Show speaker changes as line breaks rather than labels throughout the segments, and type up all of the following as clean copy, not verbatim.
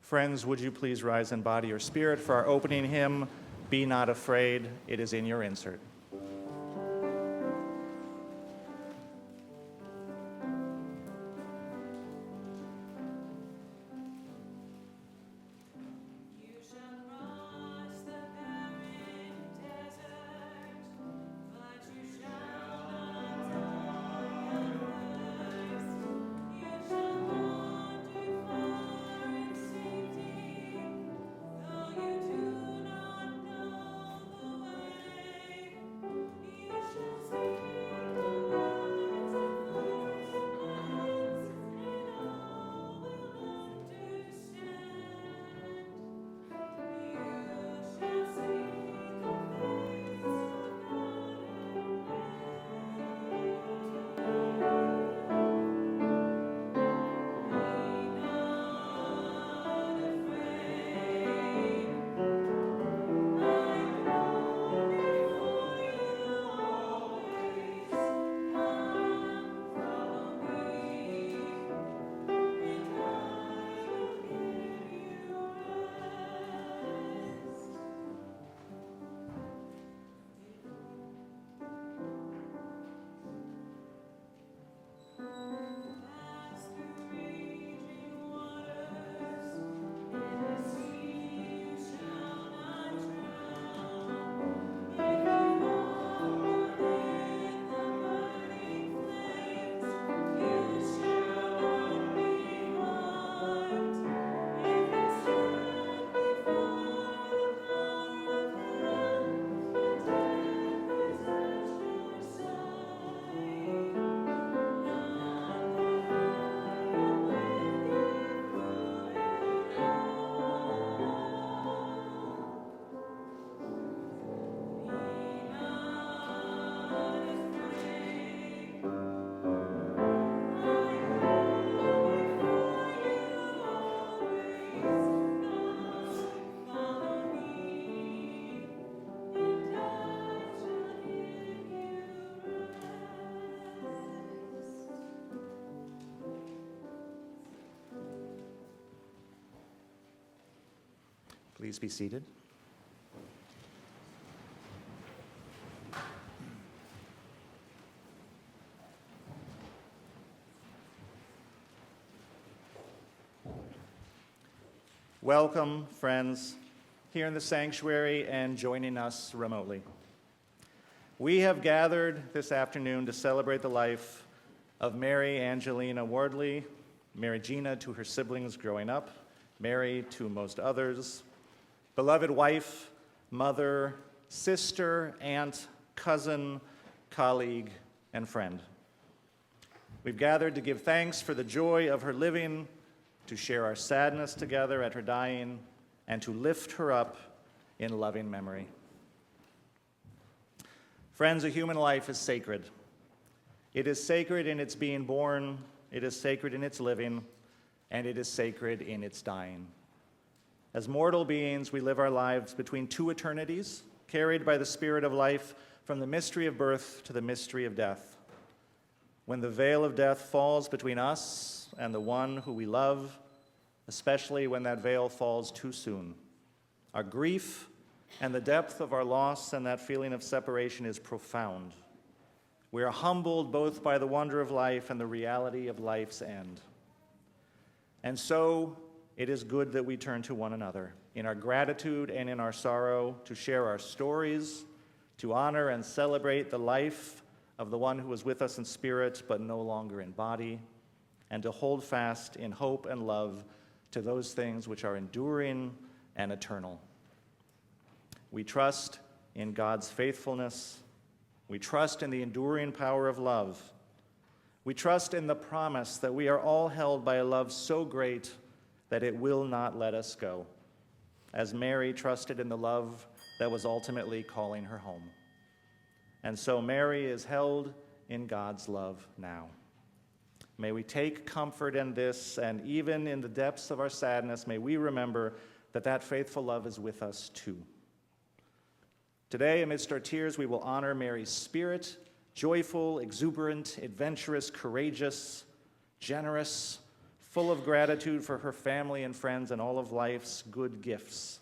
Friends, would you please rise in body or spirit for our opening hymn, Be Not Afraid. It is in your insert. Please be seated. Welcome, friends, here in the sanctuary and joining us remotely. We have gathered this afternoon to celebrate the life of Mary Angelina Wardley, Mary Gina to her siblings growing up, Mary to most others, beloved wife, mother, sister, aunt, cousin, colleague, and friend. We've gathered to give thanks for the joy of her living, to share our sadness together at her dying, and to lift her up in loving memory. Friends, a human life is sacred. It is sacred in its being born, it is sacred in its living, and it is sacred in its dying. As mortal beings, we live our lives between two eternities, carried by the Spirit of life from the mystery of birth to the mystery of death. When the veil of death falls between us and the one who we love, especially when that veil falls too soon, our grief and the depth of our loss and that feeling of separation is profound. We are humbled both by the wonder of life and the reality of life's end. And so, it is good that we turn to one another in our gratitude and in our sorrow to share our stories, to honor and celebrate the life of the one who was with us in spirit but no longer in body, and to hold fast in hope and love to those things which are enduring and eternal. We trust in God's faithfulness. We trust in the enduring power of love. We trust in the promise that we are all held by a love so great that it will not let us go, as Mary trusted in the love that was ultimately calling her home. And so Mary is held in God's love now. May we take comfort in this, and even in the depths of our sadness, may we remember that that faithful love is with us too. Today, amidst our tears, we will honor Mary's spirit, joyful, exuberant, adventurous, courageous, generous, full of gratitude for her family and friends and all of life's good gifts,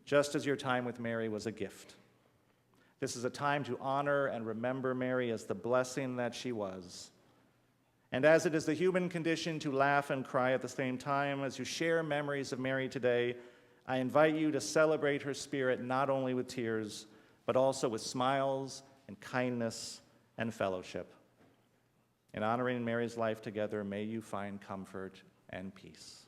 just as your time with Mary was a gift. This is a time to honor and remember Mary as the blessing that she was. And as it is the human condition to laugh and cry at the same time, as you share memories of Mary today, I invite you to celebrate her spirit not only with tears, but also with smiles and kindness and fellowship. In honoring Mary's life together, may you find comfort and peace.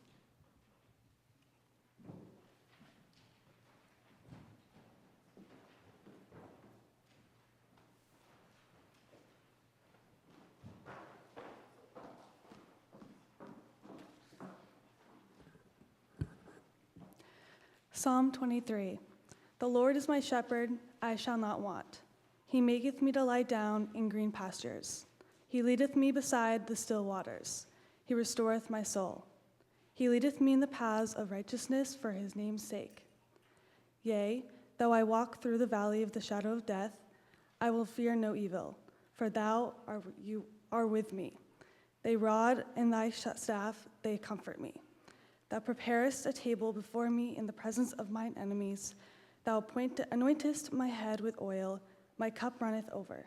Psalm 23. The Lord is my shepherd, I shall not want. He maketh me to lie down in green pastures. He leadeth me beside the still waters. He restoreth my soul. He leadeth me in the paths of righteousness for his name's sake. Yea, though I walk through the valley of the shadow of death, I will fear no evil, for you are with me. Thy rod and thy staff, they comfort me. Thou preparest a table before me in the presence of mine enemies. Thou anointest my head with oil, my cup runneth over.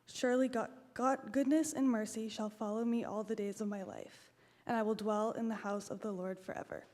Surely God, goodness and mercy shall follow me all the days of my life, and I will dwell in the house of the Lord forever.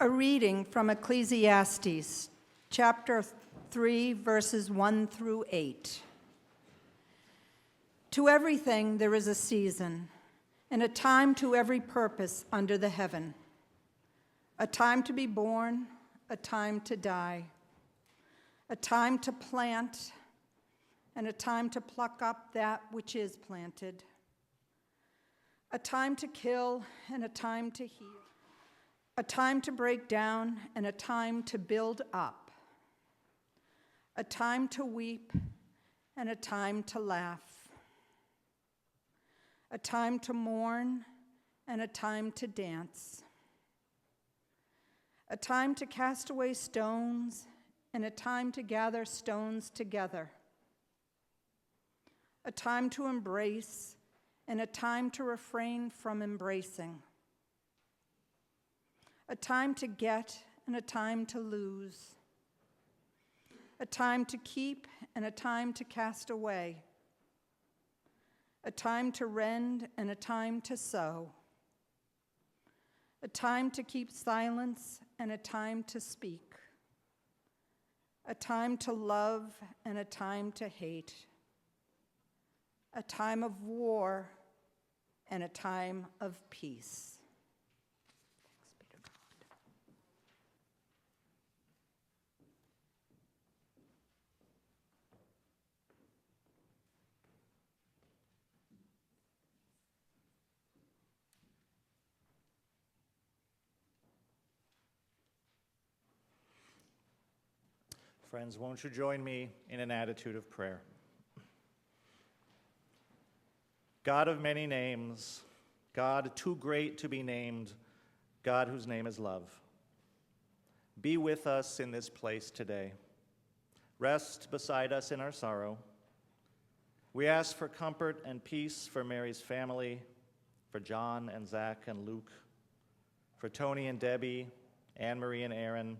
A reading from Ecclesiastes, chapter 3, verses 1 through 8. To everything there is a season, and a time to every purpose under the heaven. A time to be born, a time to die. A time to plant, and a time to pluck up that which is planted. A time to kill, and a time to heal. A time to break down, and a time to build up. A time to weep, and a time to laugh. A time to mourn, and a time to dance. A time to cast away stones, and a time to gather stones together. A time to embrace, and a time to refrain from embracing. A time to get, and a time to lose. A time to keep, and a time to cast away. A time to rend, and a time to sow. A time to keep silence, and a time to speak. A time to love, and a time to hate. A time of war, and a time of peace. Thanks be to God.
Friends, won't you join me in an attitude of prayer? God of many names, God too great to be named, God whose name is love, be with us in this place today. Rest beside us in our sorrow. We ask for comfort and peace for Mary's family, for John and Zach and Luke, for Tony and Debbie, Anne-Marie and Aaron,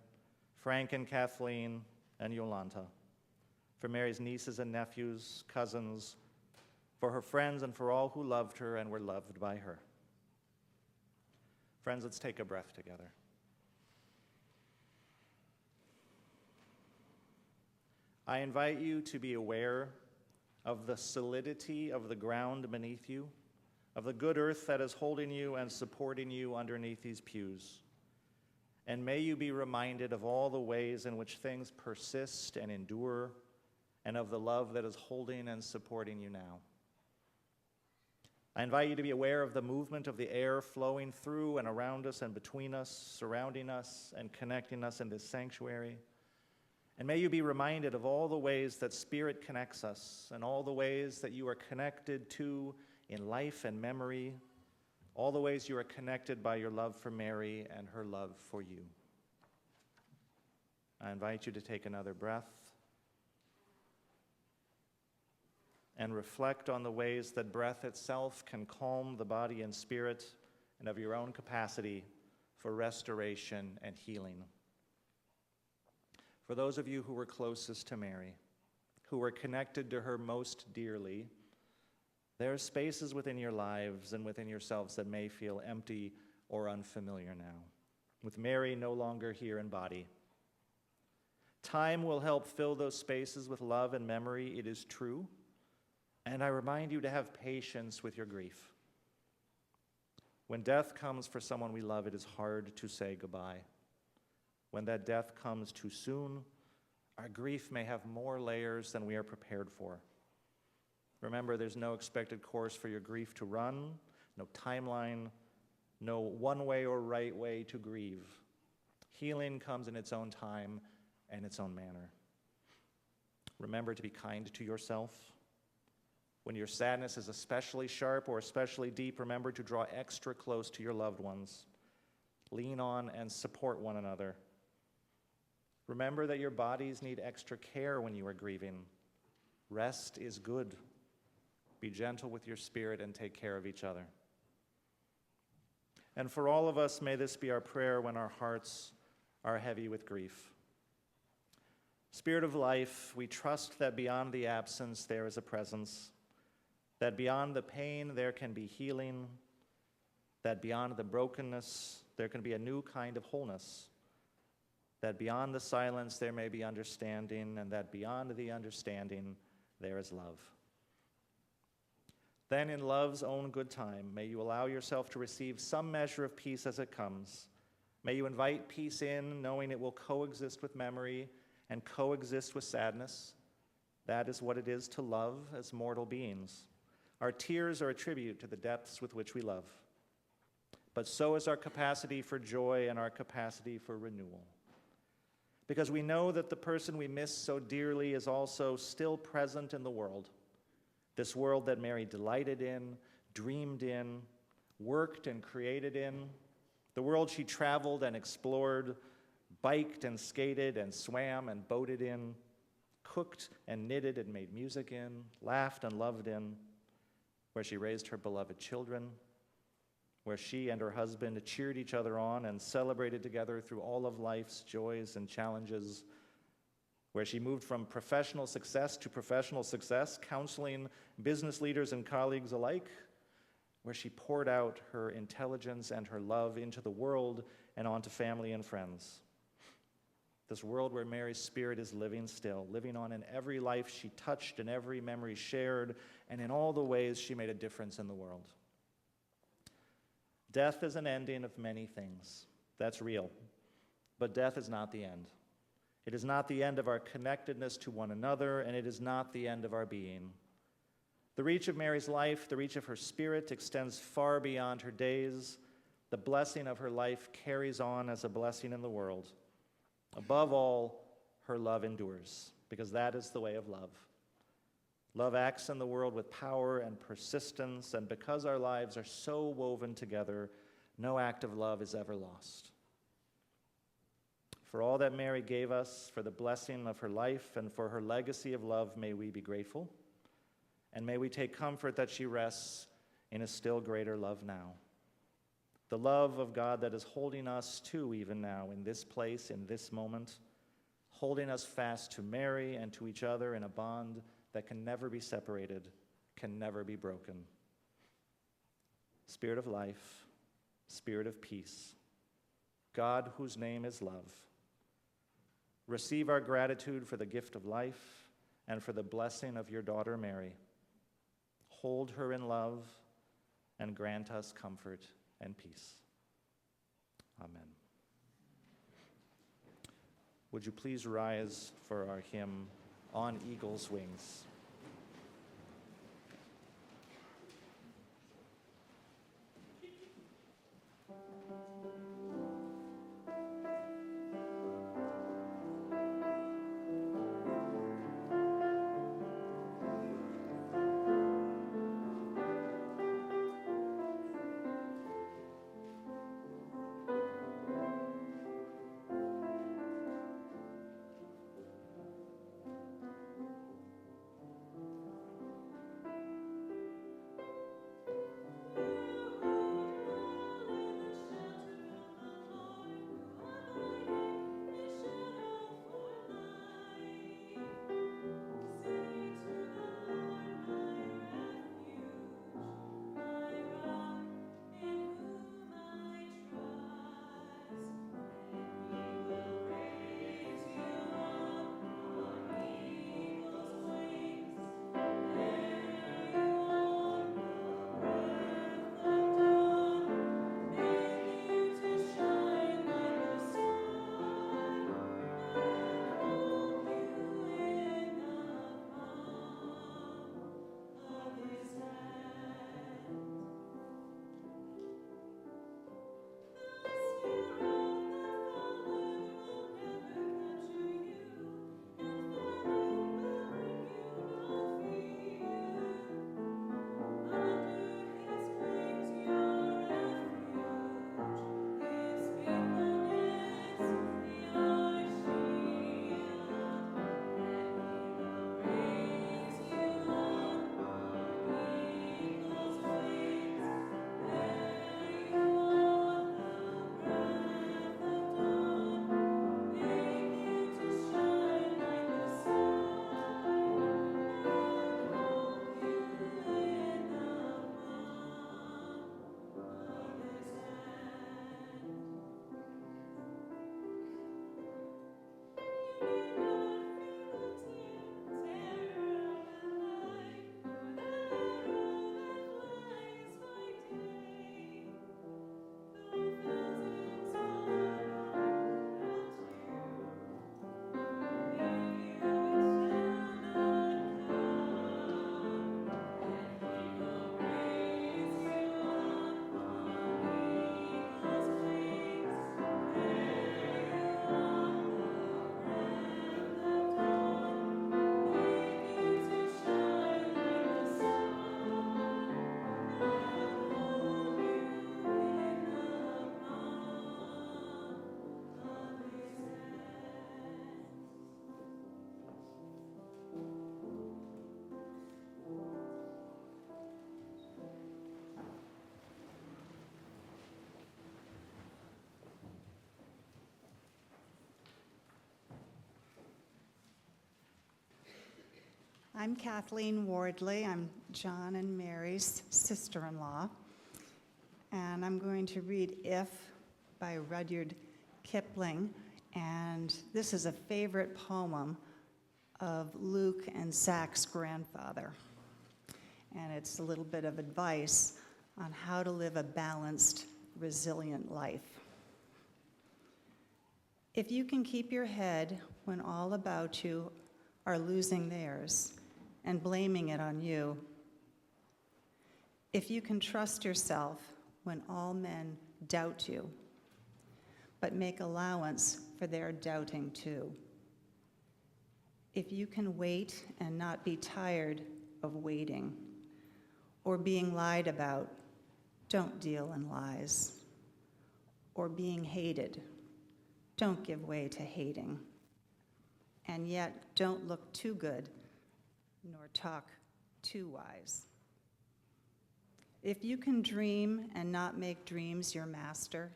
Frank and Kathleen, and Yolanta, for Mary's nieces and nephews, cousins, for her friends, and for all who loved her and were loved by her. Friends, let's take a breath together. I invite you to be aware of the solidity of the ground beneath you, of the good earth that is holding you and supporting you underneath these pews. And may you be reminded of all the ways in which things persist and endure, and of the love that is holding and supporting you now. I invite you to be aware of the movement of the air flowing through and around us and between us, surrounding us and connecting us in this sanctuary. And may you be reminded of all the ways that Spirit connects us, and all the ways that you are connected to in life and memory, all the ways you are connected by your love for Mary and her love for you. I invite you to take another breath and reflect on the ways that breath itself can calm the body and spirit, and of your own capacity for restoration and healing. For those of you who were closest to Mary, who were connected to her most dearly, there are spaces within your lives and within yourselves that may feel empty or unfamiliar now, with Mary no longer here in body. Time will help fill those spaces with love and memory, it is true, and I remind you to have patience with your grief. When death comes for someone we love, it is hard to say goodbye. When that death comes too soon, our grief may have more layers than we are prepared for. Remember, there's no expected course for your grief to run, no timeline, no one way or right way to grieve. Healing comes in its own time and its own manner. Remember to be kind to yourself. When your sadness is especially sharp or especially deep, remember to draw extra close to your loved ones. Lean on and support one another. Remember that your bodies need extra care when you are grieving. Rest is good. Be gentle with your spirit and take care of each other. And for all of us, may this be our prayer when our hearts are heavy with grief. Spirit of life, we trust that beyond the absence there is a presence, that beyond the pain there can be healing, that beyond the brokenness there can be a new kind of wholeness. that beyond the silence there may be understanding, and that beyond the understanding there is love. Then in love's own good time, may you allow yourself to receive some measure of peace as it comes. May you invite peace in, knowing it will coexist with memory and coexist with sadness. That is what it is to love as mortal beings. Our tears are a tribute to the depths with which we love. But so is our capacity for joy and our capacity for renewal. Because we know that the person we miss so dearly is also still present in the world. This world that Mary delighted in, dreamed in, worked and created in. The world she traveled and explored, biked and skated and swam and boated in, cooked and knitted and made music in, laughed and loved in, where she raised her beloved children, where she and her husband cheered each other on and celebrated together through all of life's joys and challenges, where she moved from professional success to professional success, counseling business leaders and colleagues alike, where she poured out her intelligence and her love into the world and onto family and friends. This world where Mary's spirit is living still, living on in every life she touched and every memory shared, and in all the ways she made a difference in the world. Death is an ending of many things. That's real. But death is not the end. It is not the end of our connectedness to one another, and it is not the end of our being. The reach of Mary's life, the reach of her spirit, extends far beyond her days. The blessing of her life carries on as a blessing in the world. Above all, her love endures, because that is the way of love. Love acts in the world with power and persistence, and because our lives are so woven together, no act of love is ever lost. For all that Mary gave us, for the blessing of her life, and for her legacy of love, may we be grateful, and may we take comfort that she rests in a still greater love now. The love of God that is holding us too even now, in this place, in this moment, holding us fast to Mary and to each other in a bond that can never be separated, can never be broken. Spirit of life, Spirit of peace, God whose name is love, receive our gratitude for the gift of life and for the blessing of your daughter Mary. Hold her in love and grant us comfort and peace. Amen. Would you please rise for our hymn, On Eagle's Wings?
I'm Kathleen Wardley. I'm John and Mary's sister-in-law. And I'm going to read If by Rudyard Kipling. And this is a favorite poem of Luke and Zach's grandfather. And it's a little bit of advice on how to live a balanced, resilient life. If you can keep your head when all about you are losing theirs and blaming it on you, if you can trust yourself when all men doubt you, but make allowance for their doubting too, if you can wait and not be tired of waiting or being lied about, don't deal in lies, or being hated, don't give way to hating, and yet don't look too good nor talk too wise. If you can dream and not make dreams your master,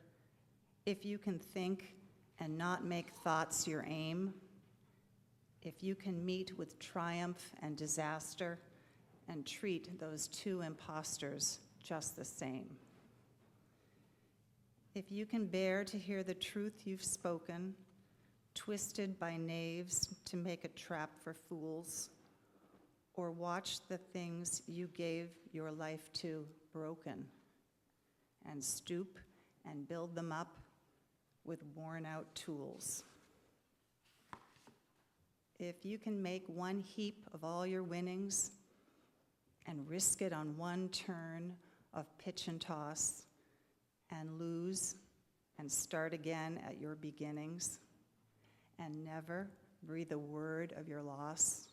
if you can think and not make thoughts your aim, if you can meet with triumph and disaster and treat those two impostors just the same, if you can bear to hear the truth you've spoken, twisted by knaves to make a trap for fools, or watch the things you gave your life to broken, and stoop and build them up with worn-out tools. If you can make one heap of all your winnings and risk it on one turn of pitch and toss, and lose and start again at your beginnings, and never breathe a word of your loss,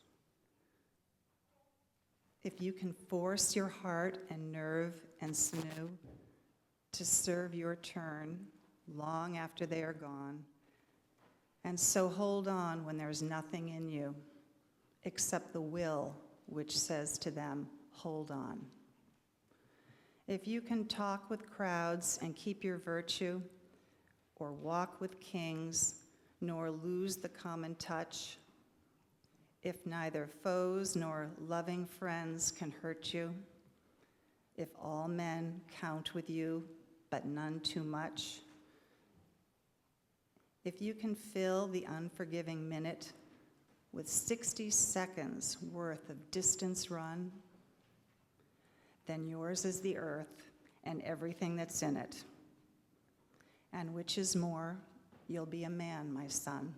if you can force your heart and nerve and sinew to serve your turn long after they are gone, and so hold on when there's nothing in you except the will which says to them, hold on. If you can talk with crowds and keep your virtue, or walk with kings, nor lose the common touch, if neither foes nor loving friends can hurt you, if all men count with you, but none too much, if you can fill the unforgiving minute with 60 seconds worth of distance run, then yours is the earth and everything that's in it. And which is more, you'll be a man, my son.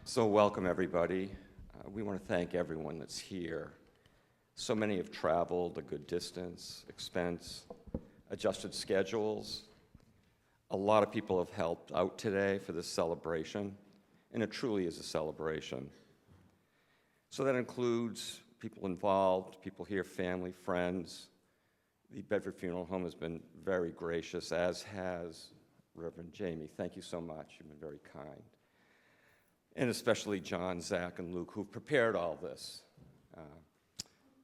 So welcome, everybody. We want to thank everyone that's here. So many have traveled a good distance, expense, adjusted schedules. A lot of people have helped out today for this celebration, and it truly is a celebration. So that includes people involved, people here, family, friends. The Bedford Funeral Home has been very gracious, as has Reverend Jamie. Thank you so much. You've been very kind. And especially John, Zach, and Luke, who've prepared all this. And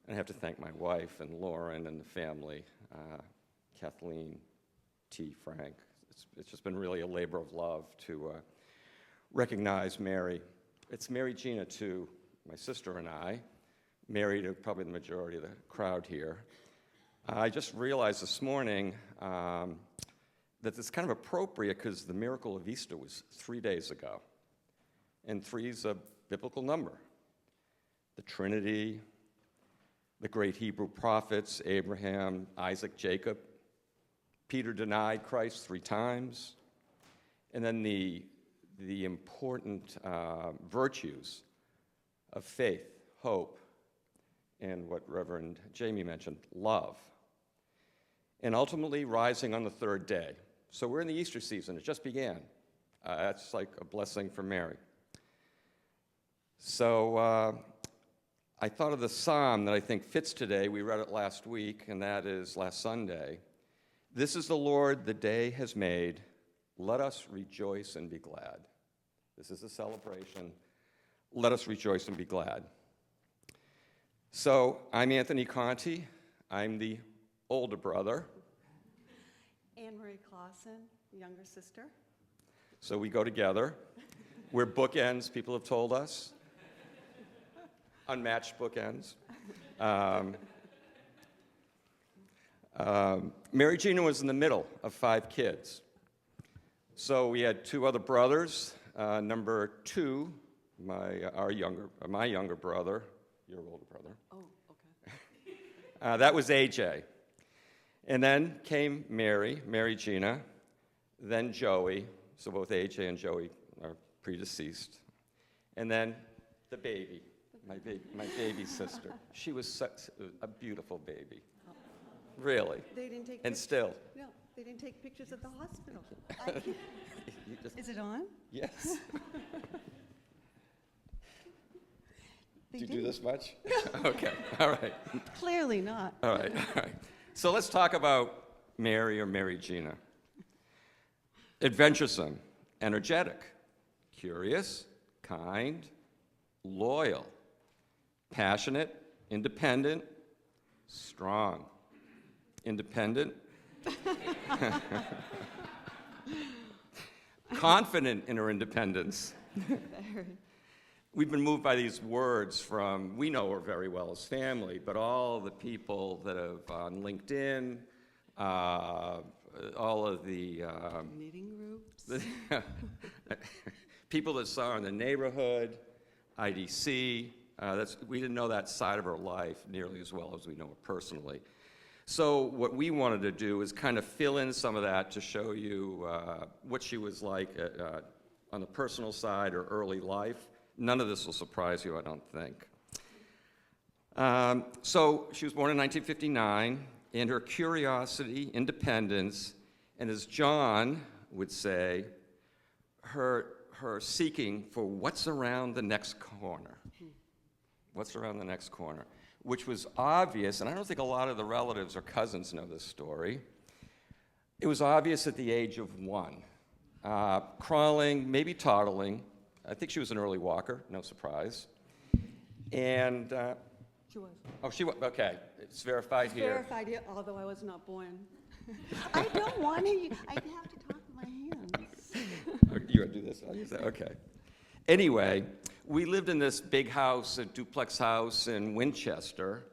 I have to thank my wife and Lauren and the family, Kathleen, T, Frank. It's just been really a labor of love to recognize Mary. It's Mary Gina, too, my sister and I, married to probably the majority of the crowd here. I just realized this morning that it's kind of appropriate because the miracle of Easter was 3 days ago. And 3 is a biblical number. The Trinity, the great Hebrew prophets, Abraham, Isaac, Jacob. Peter denied Christ 3 times. And then the important virtues of faith, hope, and what Reverend Jamie mentioned, love. And ultimately rising on the third day. So we're in the Easter season. It just began. That's like a blessing for Mary. So I thought of the psalm that I think fits today. We read it last week, and that is last Sunday. This is the Lord the day has made. Let us rejoice and be glad. This is a celebration. Let us rejoice and be glad. So I'm Anthony Conti. I'm the older brother.
Anne Marie Clausen, younger sister.
So we go together. We're bookends, people have told us. Unmatched bookends. Mary Gina was in the middle of 5 kids. So we had 2 other brothers. Number 2, my younger brother, your older brother.
Oh, okay.
That was AJ. And then came Mary Gina, then Joey. So both AJ and Joey are predeceased. And then the baby, my baby sister. She was such a beautiful baby. Really.
They didn't take
And
pictures.
still.
No, they didn't take pictures at the hospital.
You just-
Is it on?
Yes.
They
Do you do
didn't.
this much? Okay, all right.
Clearly not.
All right. So let's talk about Mary or Mary Gina. Adventuresome, energetic, curious, kind, loyal, passionate, independent, strong. Independent. Confident in her independence. We've been moved by these words from, we know her very well as family, but all the people that have on LinkedIn, all of the
Knitting groups.
people that saw her in the neighborhood, IDC, we didn't know that side of her life nearly as well as we know her personally. So what we wanted to do is kind of fill in some of that to show you what she was like on the personal side or early life. None of this will surprise you, I don't think. So she was born in 1959, and her curiosity, independence, and as John would say, her seeking for what's around the next corner. What's around the next corner? Which was obvious, and I don't think a lot of the relatives or cousins know this story. It was obvious at the age of 1. Crawling, maybe toddling. I think she was an early walker, no surprise. And,
She was.
oh, she was, okay, it's verified here.
Verified, yeah, although I was not born. I don't want to. I have to talk with my hands.
You want to do this? I'll use that, okay. Anyway, we lived in this big house, a duplex house in Winchester,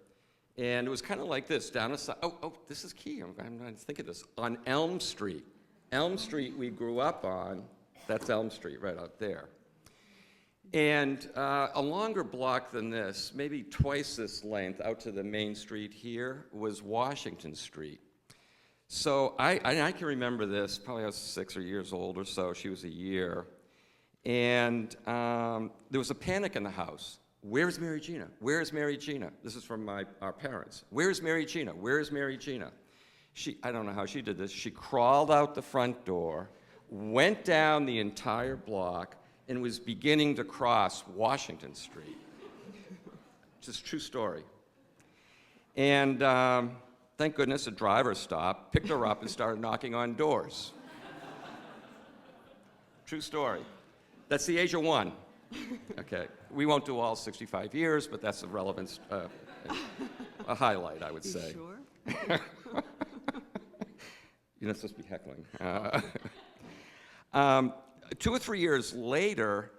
and it was kind of like this, down a side, this is key, I'm trying to think of this, on Elm Street. Elm Street we grew up on, that's Elm Street right out there. And a longer block than this, maybe twice this length, out to the main street here, was Washington Street. So I can remember this, probably I was 6 years old or so, she was a year. And there was a panic in the house. Where's Mary Gina? Where's Mary Gina? This is from our parents. Where's Mary Gina? Where's Mary Gina? I don't know how she did this. She crawled out the front door, went down the entire block, and was beginning to cross Washington Street. Just true story. And thank goodness a driver stopped, picked her up, and started knocking on doors. True story. That's the age of 1. Okay, we won't do all 65 years, but that's a relevant, a highlight, I would
You
say.
sure?
You're not supposed to be heckling. 2 or 3 years later,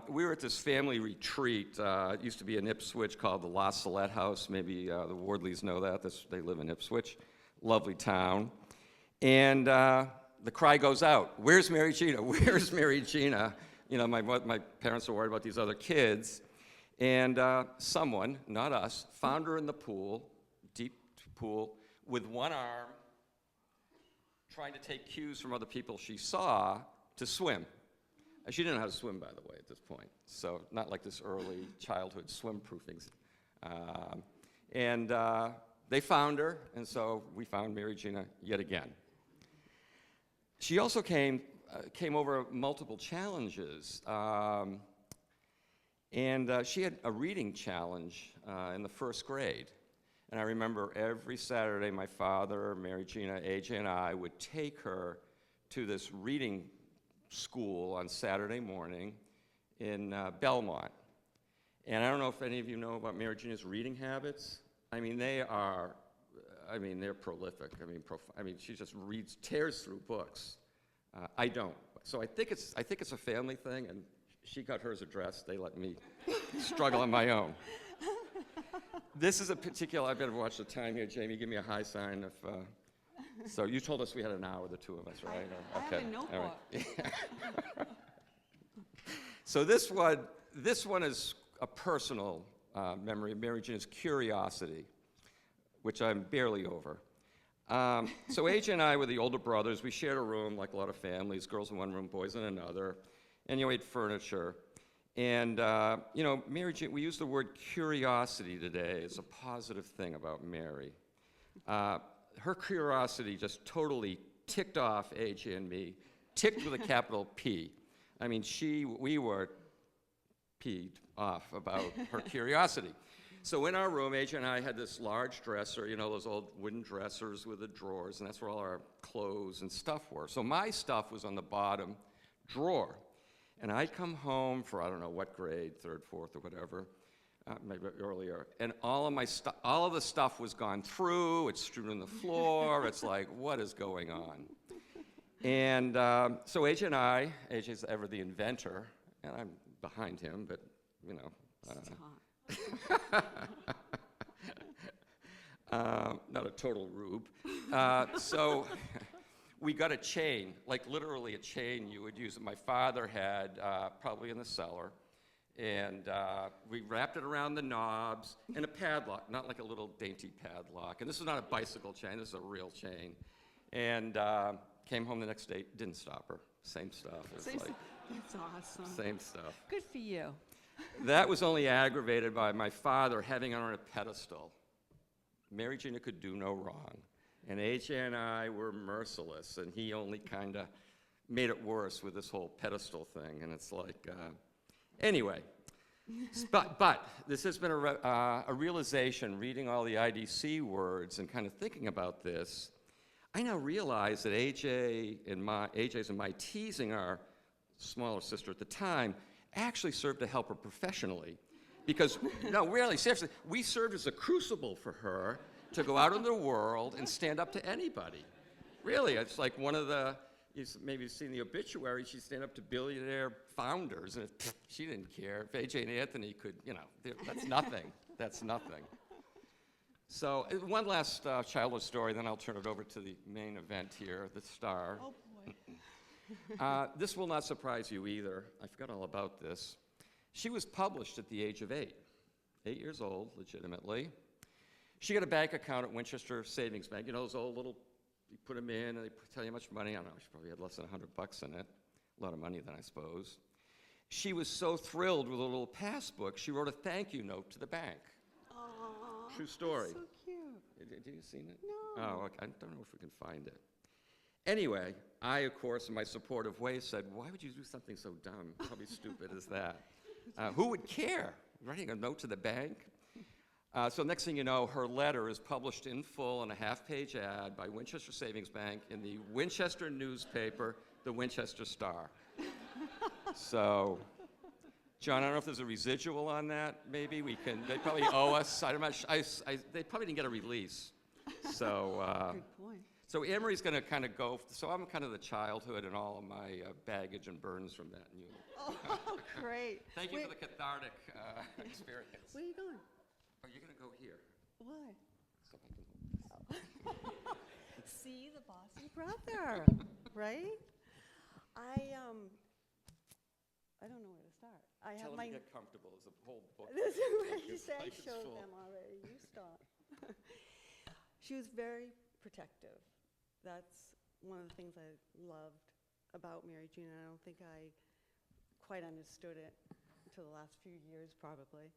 we were at this family retreat. It used to be in Ipswich called the La Salette House. Maybe the Wardleys know that. They live in Ipswich. Lovely town. And the cry goes out, where's Mary Gina? Where's Mary Gina? You know, my parents were worried about these other kids. And someone, not us, found her in the pool, deep pool, with one arm, trying to take cues from other people she saw to swim. She didn't know how to swim, by the way, at this point. So not like this early childhood swim proofing. And they found her, and so we found Mary Gina yet again. She also came over multiple challenges. She had a reading challenge in the first grade. And I remember every Saturday my father, Mary Gina, AJ, and I would take her to this reading school on Saturday morning in Belmont. And I don't know if any of you know about Mary Gina's reading habits. I mean, they're prolific. I mean, she just tears through books. I don't. So I think it's a family thing, and she got hers addressed. They let me struggle on my own. This is a particular, I better watch the time here, Jamie, give me a high sign if, so you told us we had an hour, the two of us, right?
I have a notebook.
All right. So this one is a personal memory of Mary Gina's curiosity, which I'm barely over. So AJ and I were the older brothers. We shared a room like a lot of families, girls in one room, boys in another, and we had furniture. And, Mary Gina, we use the word curiosity today as a positive thing about Mary. Her curiosity just totally ticked off AJ and me, ticked with a capital P. I mean, we were peed off about her curiosity. So in our room, AJ and I had this large dresser, those old wooden dressers with the drawers, and that's where all our clothes and stuff were. So my stuff was on the bottom drawer. And I'd come home for, I don't know what grade, third, fourth, or whatever, maybe earlier, and all of the stuff was gone through, it's strewn on the floor, it's like, what is going on? And so AJ's ever the inventor, and I'm behind him, but, not a total rube. So we got a chain, like literally a chain you would use that my father had probably in the cellar. And we wrapped it around the knobs and a padlock, not like a little dainty padlock. And this is not a bicycle chain, this is a real chain. And came home the next day, didn't stop her. Same stuff.
That's awesome.
Same stuff.
Good for you.
That was only aggravated by my father having her on a pedestal. Mary Gina could do no wrong. And AJ and I were merciless, and he only kind of made it worse with this whole pedestal thing. And it's like, anyway. But this has been a realization, reading all the IDC words and kind of thinking about this. I now realize that AJ's and my teasing our smaller sister at the time actually served to help her professionally. Because, no, really, seriously, we served as a crucible for her to go out in the world and stand up to anybody. Really, it's like one of the, maybe you've seen the obituary, she'd stand up to billionaire founders, and she didn't care. If AJ and Anthony could, that's nothing. That's nothing. So one last childhood story, then I'll turn it over to the main event here, the star.
Oh, boy.
This will not surprise you either. I forgot all about this. She was published at the age of 8 years old, legitimately. She got a bank account at Winchester Savings Bank. Those old little, you put them in and they tell you how much money. I don't know, she probably had less than $100 in it. A lot of money then, I suppose. She was so thrilled with a little passbook, she wrote a thank you note to the bank.
Aww,
True story.
so cute.
Have you seen it?
No.
Oh, okay. I don't know if we can find it. Anyway, I, of course, in my supportive way said, why would you do something so dumb? How stupid is that? Who would care? Writing a note to the bank? So next thing you know, her letter is published in full in a half-page ad by Winchester Savings Bank in the Winchester newspaper, the Winchester Star. So, John, I don't know if there's a residual on that. Maybe we can. They probably owe us. I'm not they probably didn't get a release. So.
Good point.
So Emery's going to kind of go. So I'm kind of the childhood and all of my baggage and burdens from that. And
Oh, great.
Thank you for the cathartic experience.
Where are you going?
Oh, you're going to go here.
Why?
So I can-
See the Boston brother, right? I don't know where to start. I
Tell
have
him
my.
to get comfortable. There's a whole book.
This is what
Your
you said. I
plate is
showed
full.
them already. You stop. She was very protective. That's one of the things I loved about Mary Gina. I don't think I quite understood it until the last few years, probably.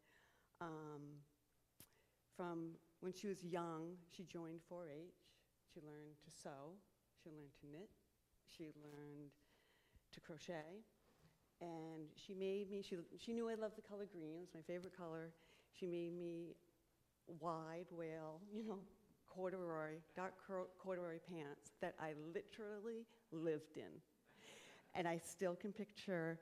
From when she was young, she joined 4-H. She learned to sew. She learned to knit. She learned to crochet. And she made me, she knew I loved the color green. It was my favorite color. She made me wide wale, corduroy, dark corduroy pants that I literally lived in. And I still can picture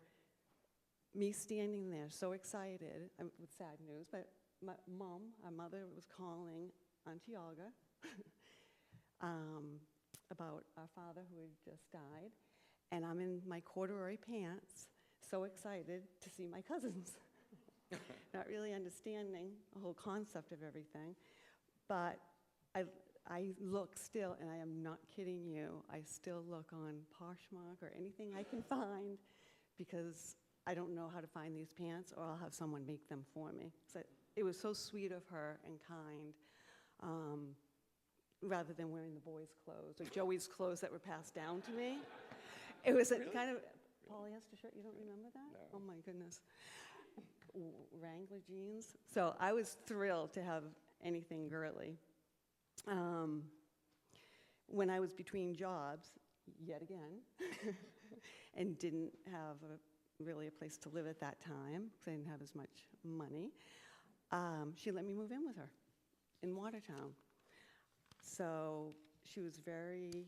me standing there so excited with sad news, but my mother was calling Auntie Olga about our father who had just died, and I'm in my corduroy pants, so excited to see my cousins. Not really understanding the whole concept of everything, but I look still, and I am not kidding you, I still look on Poshmark or anything I can find, because I don't know how to find these pants, or I'll have someone make them for me. So it was so sweet of her and kind, rather than wearing the boys' clothes or Joey's clothes that were passed down to me. It was a kind of polyester shirt. You don't remember that?
No.
Oh my goodness. Wrangler jeans. So I was thrilled to have anything girly. When I was between jobs, yet again, and didn't have really a place to live at that time, because I didn't have as much money, she let me move in with her in Watertown. So she was very,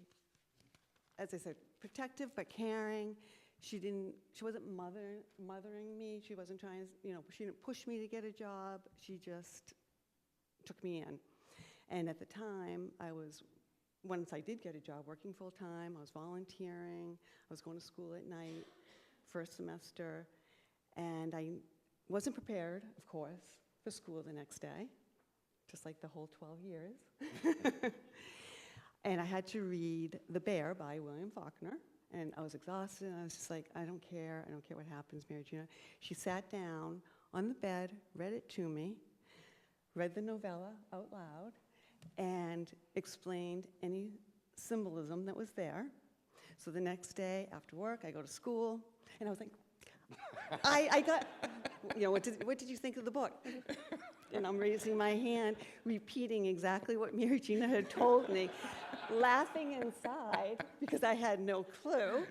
as I said, protective but caring. She wasn't mothering me. She wasn't trying, she didn't push me to get a job. She just took me in. And at the time, once I did get a job working full time, I was volunteering, I was going to school at night, first semester, and I wasn't prepared, of course, for school the next day, just like the whole 12 years. And I had to read The Bear by William Faulkner, and I was exhausted, and I was just like, I don't care what happens, Mary Gina. She sat down on the bed, read it to me, read the novella out loud, and explained any symbolism that was there. So the next day after work, I go to school, and I was like, I got, what did you think of the book? And I'm raising my hand, repeating exactly what Mary Gina had told me, laughing inside because I had no clue,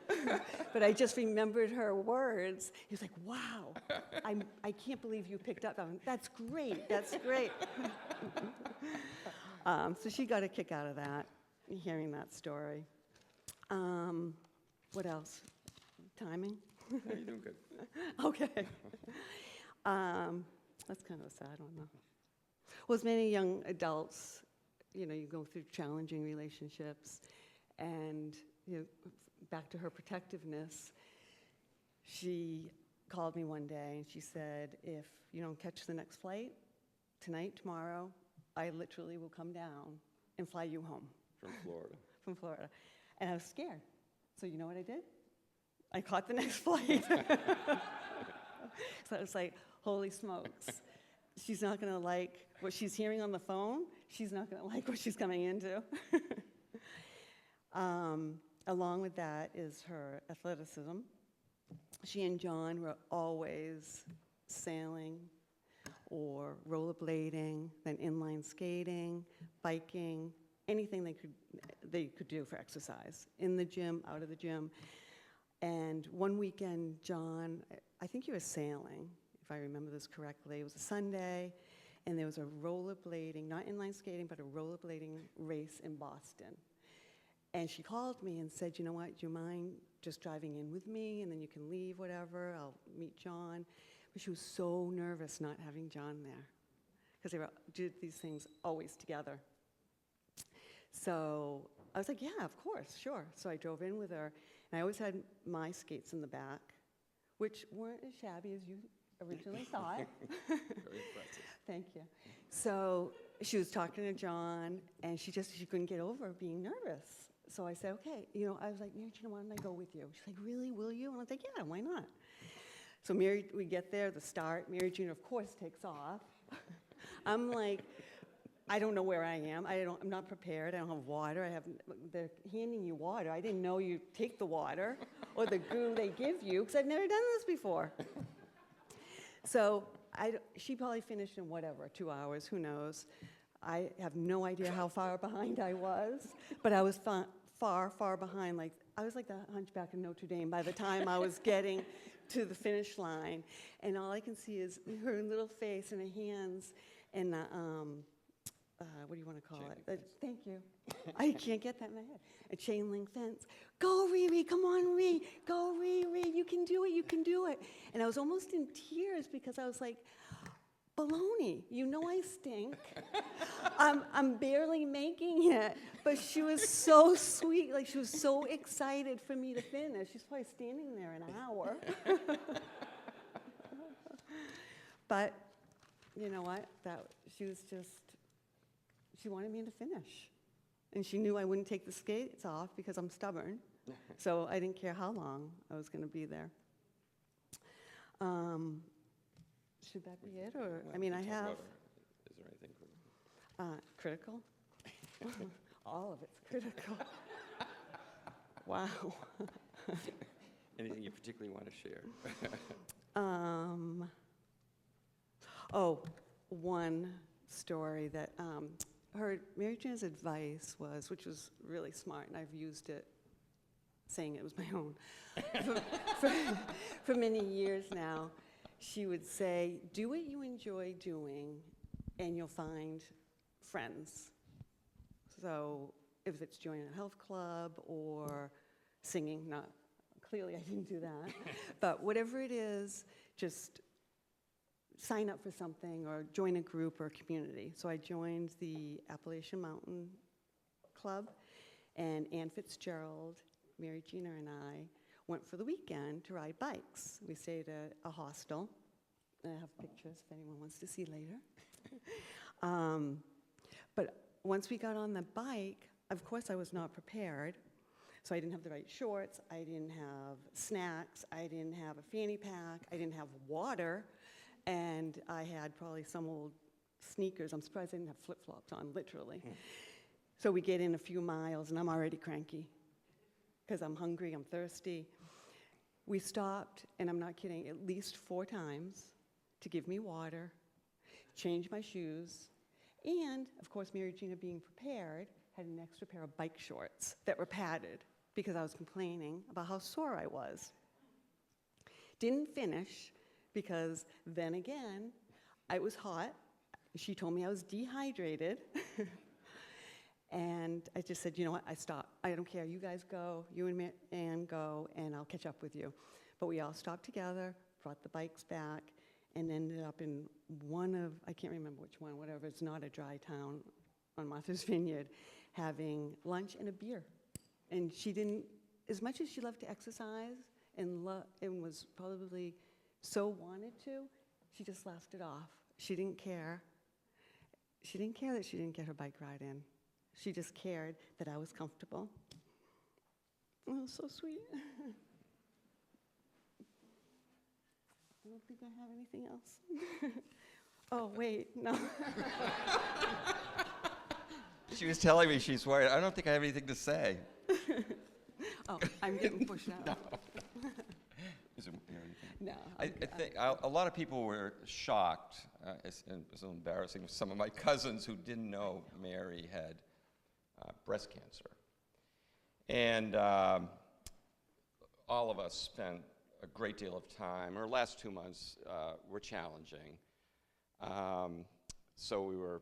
but I just remembered her words. He was like, wow, I can't believe you picked up on that's great, that's great. So she got a kick out of that, hearing that story. What else? Timing?
No, you're doing good.
Okay. That's kind of a sad one, though. Well, as many young adults, you go through challenging relationships, and back to her protectiveness, she called me one day, and she said, if you don't catch the next flight, tonight, tomorrow, I literally will come down and fly you home.
From Florida.
From Florida. And I was scared. So you know what I did? I caught the next flight. So I was like, holy smokes. She's not going to like what she's hearing on the phone. She's not going to like what she's coming into. Along with that is her athleticism. She and John were always sailing or rollerblading, then inline skating, biking, anything they could do for exercise, in the gym, out of the gym. And one weekend, John, I think he was sailing, if I remember this correctly. It was a Sunday, and there was a rollerblading, not inline skating, but a rollerblading race in Boston. And she called me and said, you know what, do you mind just driving in with me, and then you can leave, whatever, I'll meet John. But she was so nervous not having John there, because they did these things always together. So I was like, yeah, of course, sure. So I drove in with her, and I always had my skates in the back, which weren't as shabby as you originally thought.
Very impressive.
Thank you. So she was talking to John, and she couldn't get over being nervous. So I said, okay, I was like, Mary Gina, why don't I go with you? She's like, really, will you? And I was like, yeah, why not? So we get there, the start. Mary Gina, of course, takes off. I'm like, I don't know where I am. I'm not prepared. I don't have water. They're handing you water. I didn't know you take the water or the goo they give you, because I'd never done this before. So she probably finished in 2 hours, who knows. I have no idea how far behind I was, but I was far behind. Like I was like the Hunchback of Notre Dame by the time I was getting to the finish line, and all I can see is her little face and her hands and the what do you want to call it? Thank you. I can't get that in my head. A chain link fence. Go, Riri, come on, Riri. Go, Riri, you can do it, you can do it. And I was almost in tears because I was like, baloney, you know I stink. I'm barely making it. But she was so sweet, like she was so excited for me to finish. She's probably standing there an hour. But you know what? She wanted me to finish. And she knew I wouldn't take the skates off because I'm stubborn. So I didn't care how long I was going to be there. Should that be it? Or, I mean, I have...
Is there anything
critical? All of it's critical. Wow.
anything you particularly want to share?
One story that Mary Jane's advice was, which was really smart, and I've used it, saying it was my own, for many years now. She would say, do what you enjoy doing, and you'll find friends. So if it's joining a health club or singing, clearly I didn't do that, but whatever it is, just sign up for something or join a group or a community. So I joined the Appalachian Mountain Club, and Ann Fitzgerald, Mary Gina, and I went for the weekend to ride bikes. We stayed at a hostel. I have pictures if anyone wants to see later. But once we got on the bike, of course I was not prepared. So I didn't have the right shorts, I didn't have snacks, I didn't have a fanny pack, I didn't have water, and I had probably some old sneakers. I'm surprised I didn't have flip-flops on, literally. So we get in a few miles, and I'm already cranky because I'm hungry, I'm thirsty. We stopped, and I'm not kidding, at least 4 times to give me water, change my shoes, and, of course, Mary Gina, being prepared, had an extra pair of bike shorts that were padded because I was complaining about how sore I was. Didn't finish because then again, I was hot. She told me I was dehydrated. And I just said, you know what, I stopped. I don't care, you guys go, you and Ann go, and I'll catch up with you. But we all stopped together, brought the bikes back, and ended up in one of, I can't remember which one, whatever, it's not a dry town on Martha's Vineyard, having lunch and a beer. And she didn't, as much as she loved to exercise and was probably so wanted to, she just laughed it off. She didn't care. She didn't care that she didn't get her bike ride in. She just cared that I was comfortable. Oh, so sweet. I don't think I have anything else. Oh, wait, no.
She was telling me she's worried. I don't think I have anything to say.
Oh, I'm getting pushed out.
No. Is there anything?
No.
I think a lot of people were shocked. It's so embarrassing. Some of my cousins who didn't know Mary had breast cancer. And all of us spent a great deal of time. Our last 2 months were challenging. So we were,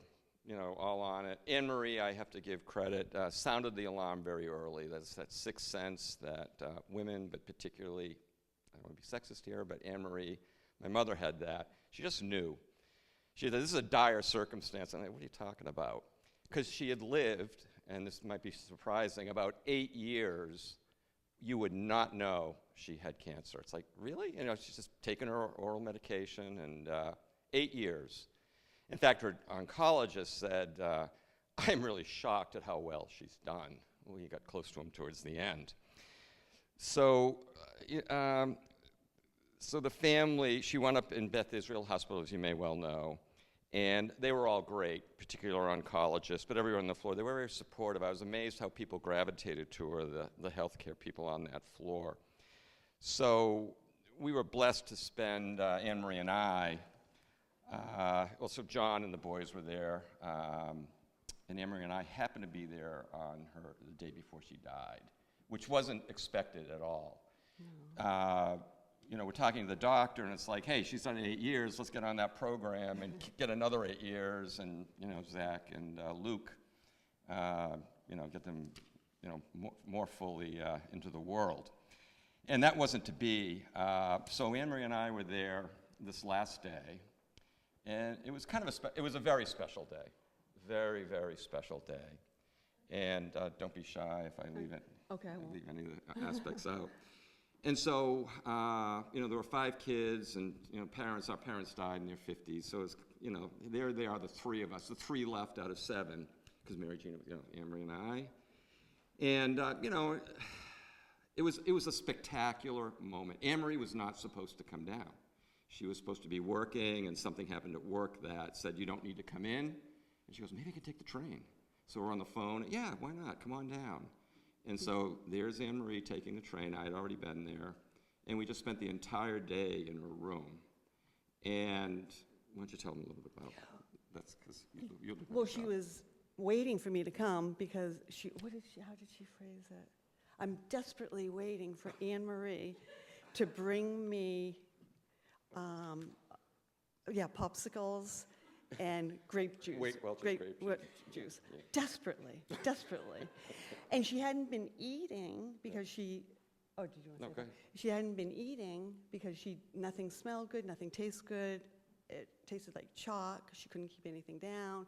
all on it. Anne-Marie, I have to give credit, sounded the alarm very early. That's that sixth sense that women, but particularly, I don't want to be sexist here, but Anne-Marie, my mother had that. She just knew. She said, this is a dire circumstance. I'm like, what are you talking about? Because she had lived, and this might be surprising, about 8 years, you would not know she had cancer. It's like, really? She's just taking her oral medication, and 8 years. In fact, her oncologist said, I'm really shocked at how well she's done. Well, you got close to him towards the end. So the family, she wound up in Beth Israel Hospital, as you may well know, and they were all great, particularly our oncologist, but everyone on the floor. They were very supportive. I was amazed how people gravitated to her, the healthcare people on that floor. So we were blessed to spend, Anne-Marie and I, Well, so John and the boys were there, and Anne-Marie and I happened to be there on the day before she died, which wasn't expected at all. You know, we're talking to the doctor, and it's like, hey, she's done 8 years, let's get on that program and get another 8 years, and, you know, Zach and Luke, you know, get them, you know, more fully into the world. And that wasn't to be. So Anne-Marie and I were there this last day, and it was kind of it was a very special day, very, very special day. And don't be shy if I leave it.
Okay, I won't.
Leave any of the aspects out. And so, you know, there were 5 kids, and, you know, our parents died in their 50s. So it's, you know, there they are, the 3 of us, the 3 left out of 7, because Mary Gina, you know, Anne-Marie and I. And, you know, it was a spectacular moment. Anne-Marie was not supposed to come down. She was supposed to be working, and something happened at work that said, you don't need to come in. And she goes, maybe I could take the train. So we're on the phone. Yeah, why not? Come on down. And so there's Anne-Marie taking the train. I had already been there. And we just spent the entire day in her room. And why don't you tell them a little bit about that? That's because you'll do
Well, she was waiting for me to come because how did she phrase it? I'm desperately waiting for Anne-Marie to bring me, popsicles and grape juice.
Grape
juice. Desperately. And she hadn't been eating because she, did you want to say
Okay.
that? She hadn't been eating because nothing smelled good, nothing tastes good. It tasted like chalk. She couldn't keep anything down.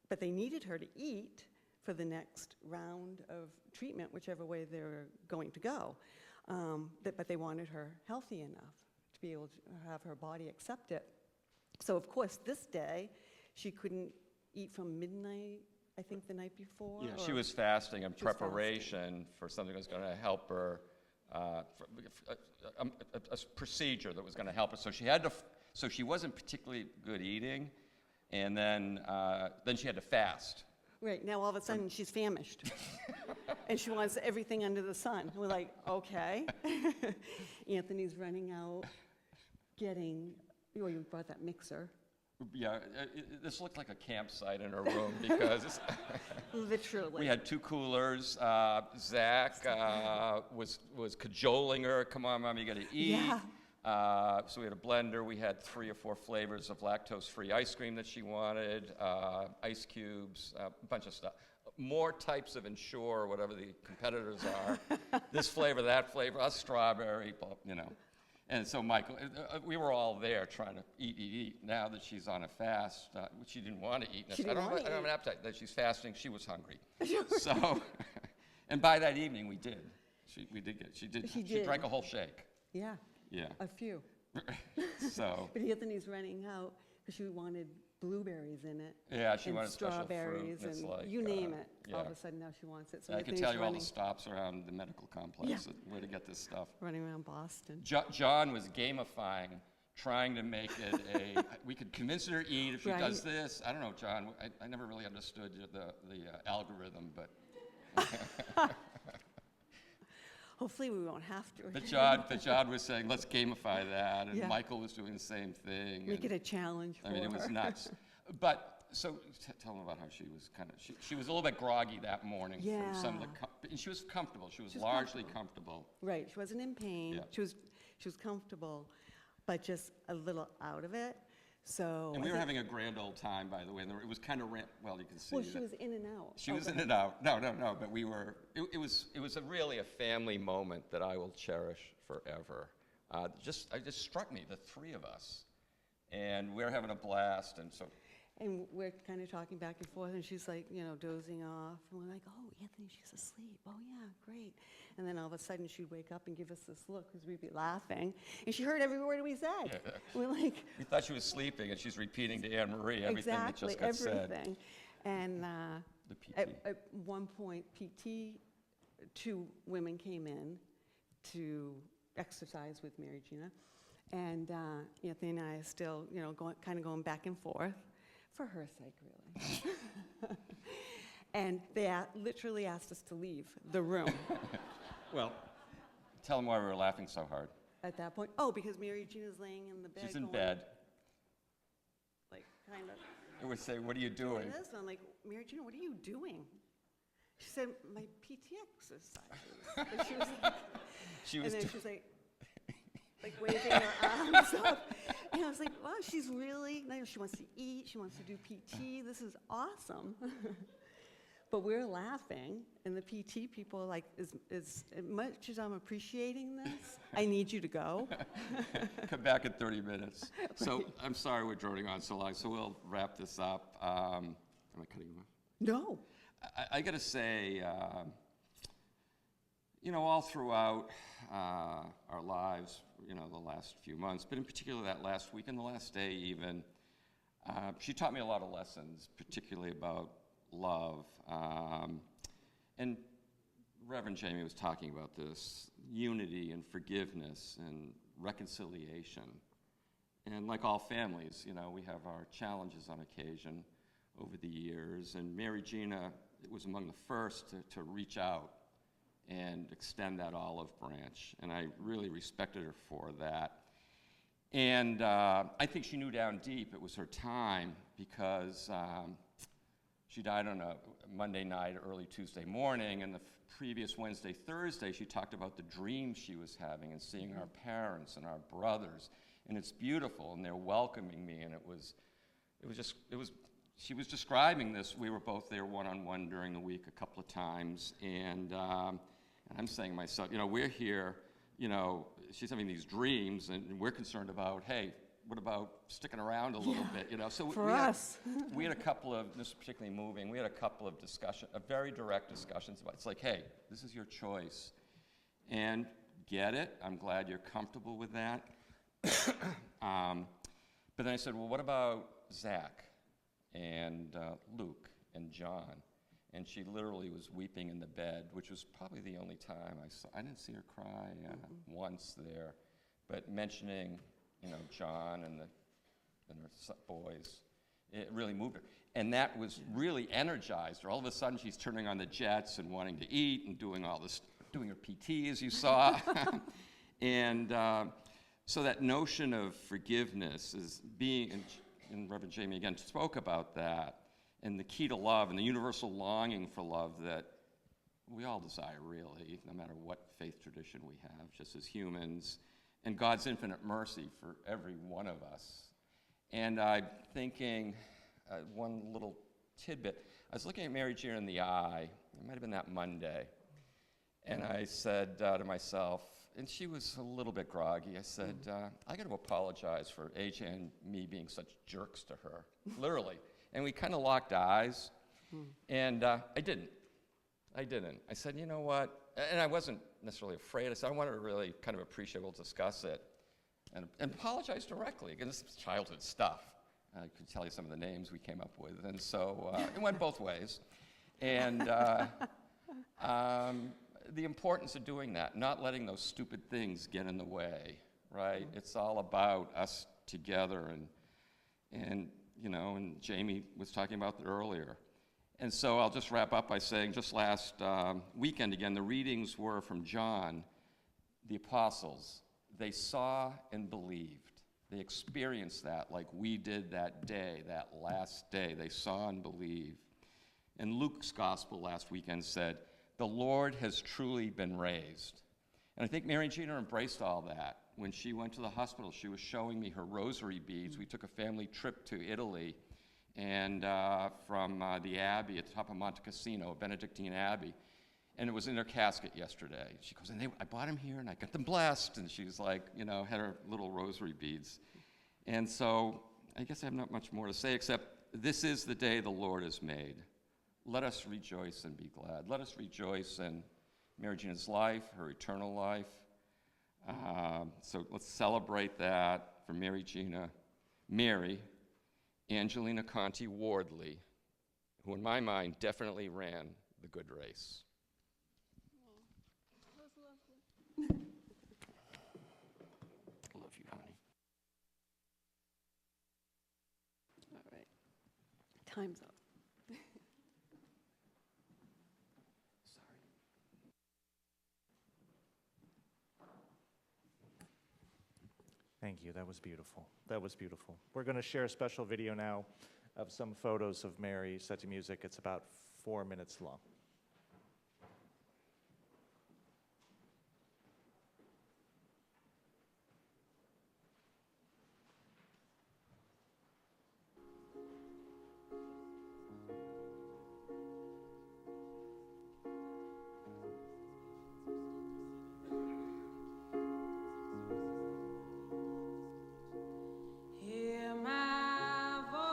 But they needed her to eat for the next round of treatment, whichever way they were going to go. But they wanted her healthy enough to be able to have her body accept it. So, of course, this day, she couldn't eat from midnight, I think, the night before.
Yeah, she was fasting in preparation for something that was going to help her, a procedure that was going to help her. So she had to. So she wasn't particularly good eating, and then she had to fast.
Right, now all of a sudden she's famished. And she wants everything under the sun. And we're like, okay. Anthony's running out, you brought that mixer.
Yeah, this looked like a campsite in her room because
Literally.
we had 2 coolers. Zach was cajoling her, come on, Mom, you got to eat.
Yeah.
So we had a blender. We had 3 or 4 flavors of lactose-free ice cream that she wanted, ice cubes, a bunch of stuff. More types of Ensure, whatever the competitors are. This flavor, that flavor, a strawberry, you know. And so Michael, we were all there trying to eat. Now that she's on a fast, which she didn't want to eat. I don't have an appetite. That she's fasting, she was hungry. So, and by that evening we did. She drank a whole shake.
Yeah.
Yeah.
A few.
So.
But Anthony's running out because she wanted blueberries in it.
Yeah, she
and
wanted special fruit.
strawberries
It's
and
like,
you name it.
yeah.
All of a sudden now she wants it. So
I can tell you all the stops around the medical complex where to get this stuff.
Running around Boston.
John was gamifying, trying to make it we could convince her to eat if she does this. I don't know, John. I never really understood the algorithm, but.
Hopefully we won't have to.
But John was saying, let's gamify that, and Michael was doing the same thing.
Make it a challenge for her.
I mean, it was nuts. But, so, tell them about how she was she was a little bit groggy that morning from some of the, and she was comfortable. She was largely comfortable.
Right, she wasn't in pain.
Yeah.
She was comfortable, but just a little out of it. So.
And we were having a grand old time, by the way. And it was kind of well, you can see.
Well, she was in and out.
She was in and out. No. But we were. It was really a family moment that I will cherish forever. It just struck me, the 3 of us, and we're having a blast. And so.
And we're kind of talking back and forth, and she's like, dozing off. And we're like, oh, Anthony, she's asleep. Oh, yeah, great. And then all of a sudden, she'd wake up and give us this look because we'd be laughing. And she heard every word we said. Yeah. We're like...
We thought she was sleeping, and she's repeating to Anne-Marie everything that just got said.
Everything. And
the PT.
At one point, PT, 2 women came in to exercise with Mary Gina. And Anthony and I are still, going back and forth. For her sake, really. And they literally asked us to leave the room.
Well, tell them why we were laughing so hard.
At that point, because Mary Gina's laying in the bed.
She's in bed.
kind of
It would say, what are you
doing
doing?
this. And I'm like, Mary Gina, what are you doing? She said, my PT exercises. And she was like,
She
and
was
then
do-
she was like waving her arms up. And I was like, wow, she's really nice. She wants to eat. She wants to do PT. This is awesome. But we're laughing, and the PT people are like, as much as I'm appreciating this, I need you to go.
Come back in 30 minutes. So I'm sorry we're droning on so long, so we'll wrap this up. Am I cutting you off?
No.
I got to say, all throughout our lives, the last few months, but in particular that last week and the last day even, she taught me a lot of lessons, particularly about love. And Reverend Jamie was talking about this, unity and forgiveness and reconciliation. And like all families, we have our challenges on occasion over the years, and Mary Gina was among the first to reach out and extend that olive branch, and I really respected her for that. And I think she knew down deep it was her time, because she died on a Monday night, early Tuesday morning, and the previous Wednesday, Thursday, she talked about the dreams she was having and seeing our parents and our brothers, and it's beautiful, and they're welcoming me, and she was describing this. We were both there one-on-one during the week a couple of times, and I'm saying to myself, we're here, she's having these dreams, and we're concerned about, hey, what about sticking around a little bit, So
For us.
we had a couple of, this is particularly moving, we had a couple of very direct discussions about, it's like, hey, this is your choice, and get it, I'm glad you're comfortable with that. But then I said, well, what about Zach and Luke and John? And she literally was weeping in the bed, which was probably the only time I didn't see her cry once there, but mentioning, John and her boys, it really moved her. And that was really energized her. All of a sudden, she's turning on the jets and wanting to eat and doing all this, doing her PT, as you saw. And so that notion of forgiveness is being, and Reverend Jamie again spoke about that, and the key to love and the universal longing for love that we all desire, really, no matter what faith tradition we have, just as humans, and God's infinite mercy for every one of us. And I'm thinking, one little tidbit, I was looking at Mary Gina in the eye, it might have been that Monday, and I said to myself, and she was a little bit groggy, I said, I got to apologize for AJ and me being such jerks to her, literally. And we kind of locked eyes, and I didn't. I said, you know what? And I wasn't necessarily afraid. I said, I wanted to really kind of appreciate, we'll discuss it, and apologize directly. Again, this is childhood stuff. I could tell you some of the names we came up with. And so it went both ways. And the importance of doing that, not letting those stupid things get in the way, right? It's all about us together, and Jamie was talking about that earlier. And so I'll just wrap up by saying, just last weekend again, the readings were from John, the apostles. They saw and believed. They experienced that like we did that day, that last day. They saw and believed. And Luke's gospel last weekend said, the Lord has truly been raised. And I think Mary Gina embraced all that. When she went to the hospital, she was showing me her rosary beads. We took a family trip to Italy, and from the Abbey at the top of Monte Cassino, a Benedictine Abbey, and it was in her casket yesterday. She goes, and I bought them here, and I got them blessed, and she's like, had her little rosary beads. And so I guess I have not much more to say, except this is the day the Lord has made. Let us rejoice and be glad. Let us rejoice in Mary Gina's life, her eternal life. So let's celebrate that for Mary Gina, Mary, Angelina Conti Wardley, who in my mind definitely ran the good race.
That was lovely.
I love you, honey.
All right. Time's up.
Thank Thank you. That was beautiful. That was beautiful. We're going to share a special video now of some photos of Mary set to music. It's about 4 minutes long.
Hear my voice,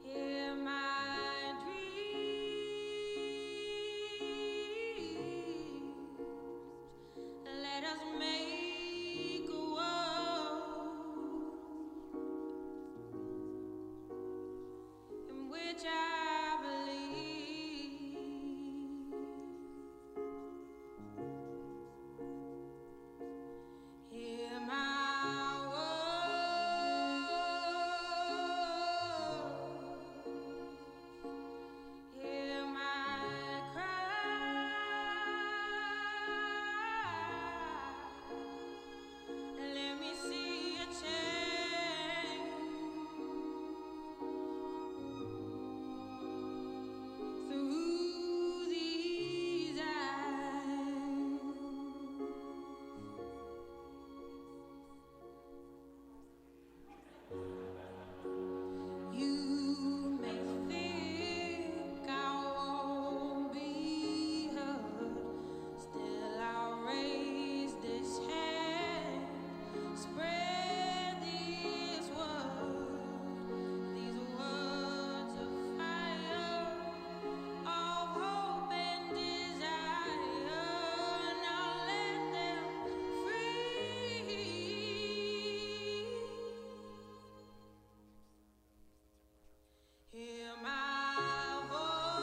hear my dreams. Let us make a world in which I believe. Hear my words, hear my cry, and let me see a change through these eyes. You may think I won't be heard, still I'll raise this hand, spread this word, these words of fire, of hope and desire. Now let them free. Hear my voice,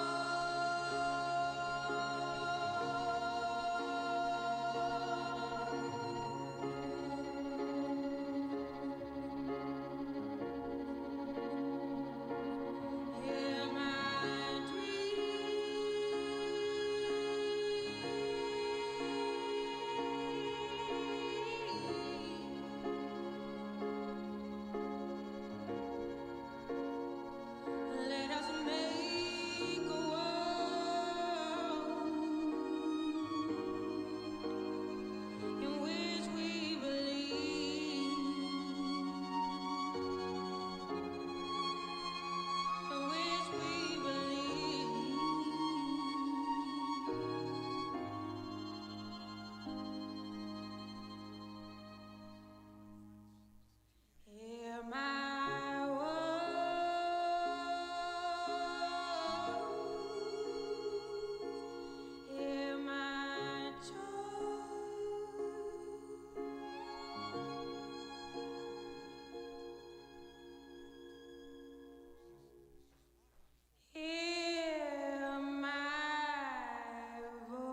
hear my dream. Let us make a world in which we believe, in which we believe. Hear my words, hear my choice, hear my voice.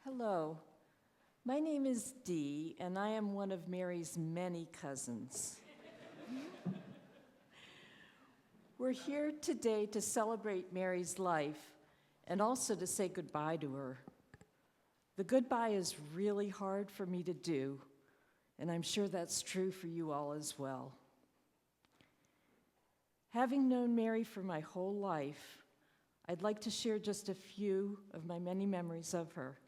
Hello, my name is Dee, and I am one of Mary's many cousins. We're here today to celebrate Mary's life and also to say goodbye to her. The goodbye is really hard for me to do, and I'm sure that's true for you all as well. Having known Mary for my whole life, I'd like to share just a few of my many memories of her.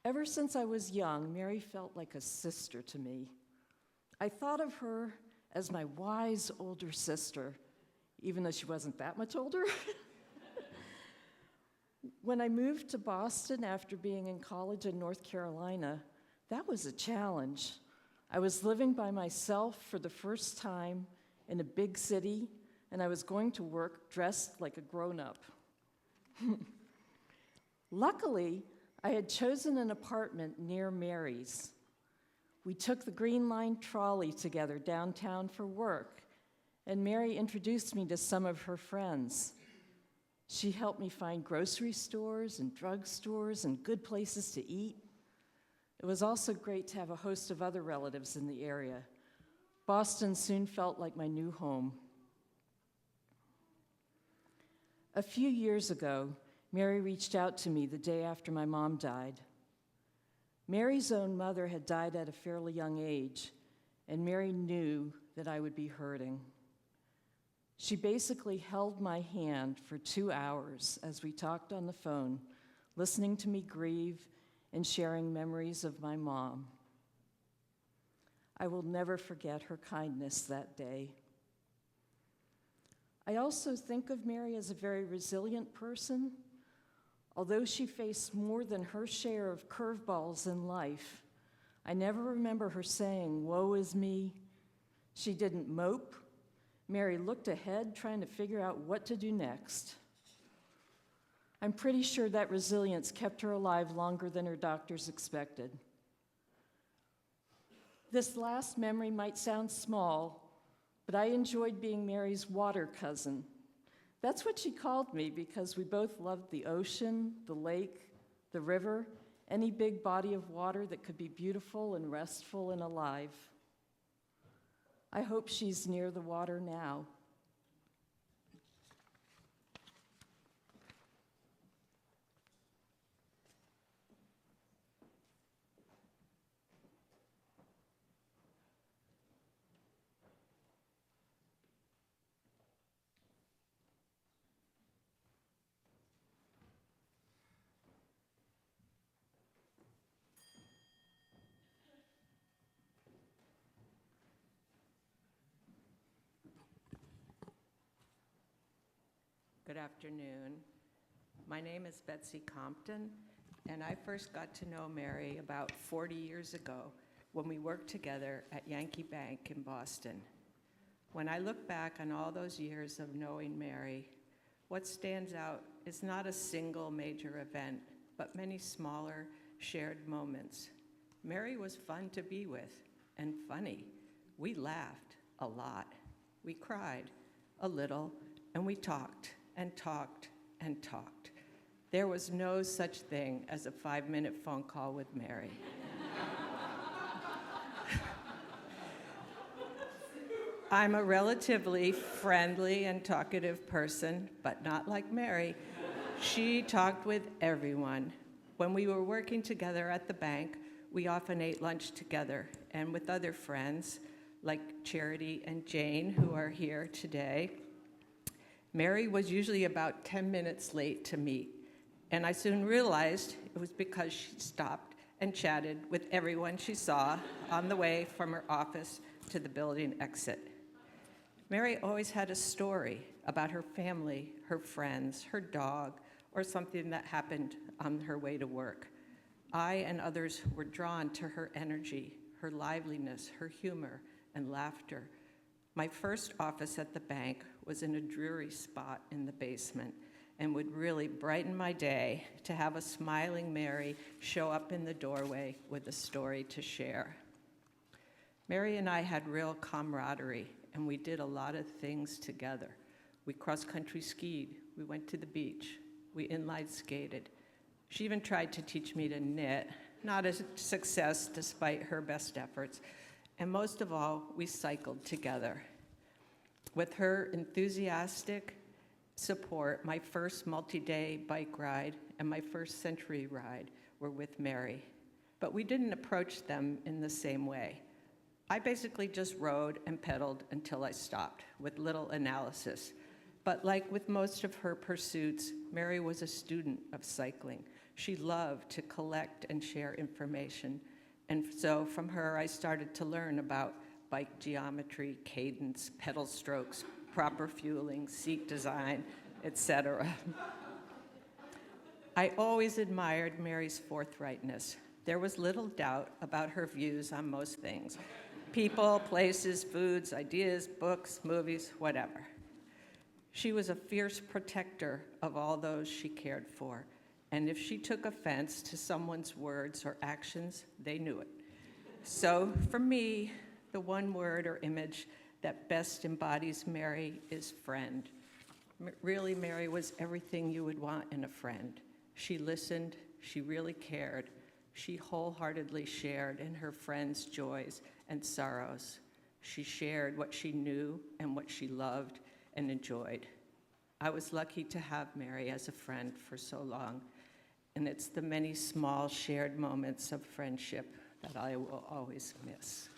Ever since I was young, Mary felt like a sister to me. I thought of her as my wise older sister, even though she wasn't that much older. When I moved to Boston after being in college in North Carolina, that was a challenge. I was living by myself for the first time in a big city, and I was going to work dressed like a grown-up. Luckily, I had chosen an apartment near Mary's. We took the Green Line trolley together downtown for work, and Mary introduced me to some of her friends. She helped me find grocery stores and drugstores and good places to eat. It was also great to have a host of other relatives in the area. Boston soon felt like my new home. A few years ago, Mary reached out to me the day after my mom died. Mary's own mother had died at a fairly young age, and Mary knew that I would be hurting. She basically held my hand for 2 hours as we talked on the phone, listening to me grieve and sharing memories of my mom. I will never forget her kindness that day. I also think of Mary as a very resilient person. Although she faced more than her share of curveballs in life, I never remember her saying, "Woe is me." She didn't mope. Mary looked ahead, trying to figure out what to do next. I'm pretty sure that resilience kept her alive longer than her doctors expected. This last memory might sound small, but I enjoyed being Mary's water cousin. That's what she called me because we both loved the ocean, the lake, the river, any big body of water that could be beautiful and restful and alive. I hope she's near the water now.
Good afternoon. My name is Betsy Compton, and I first got to know Mary about 40 years ago when we worked together at Yankee Bank in Boston. When I look back on all those years of knowing Mary, what stands out is not a single major event, but many smaller, shared moments. Mary was fun to be with and funny. We laughed a lot. We cried a little, and we talked and talked and talked. There was no such thing as a 5-minute phone call with Mary. I'm a relatively friendly and talkative person, but not like Mary. She talked with everyone. When we were working together at the bank, we often ate lunch together and with other friends like Charity and Jane, who are here today. Mary was usually about 10 minutes late to meet, and I soon realized it was because she stopped and chatted with everyone she saw on the way from her office to the building exit. Mary always had a story about her family, her friends, her dog, or something that happened on her way to work. I and others were drawn to her energy, her liveliness, her humor, and laughter. My first office at the bank was in a dreary spot in the basement and would really brighten my day to have a smiling Mary show up in the doorway with a story to share. Mary and I had real camaraderie, and we did a lot of things together. We cross-country skied, we went to the beach, we inline skated. She even tried to teach me to knit, not a success despite her best efforts. And most of all, we cycled together. With her enthusiastic support, my first multi-day bike ride and my first century ride were with Mary. But we didn't approach them in the same way. I basically just rode and pedaled until I stopped, with little analysis. But like with most of her pursuits, Mary was a student of cycling. She loved to collect and share information. And so from her, I started to learn about bike geometry, cadence, pedal strokes, proper fueling, seat design, etc. I always admired Mary's forthrightness. There was little doubt about her views on most things. people, places, foods, ideas, books, movies, whatever. She was a fierce protector of all those she cared for, and if she took offense to someone's words or actions, they knew it. So for me, the one word or image that best embodies Mary is friend. Really, Mary was everything you would want in a friend. She listened, she really cared, she wholeheartedly shared in her friends' joys and sorrows. She shared what she knew and what she loved and enjoyed. I was lucky to have Mary as a friend for so long, and it's the many small shared moments of friendship that I will always miss.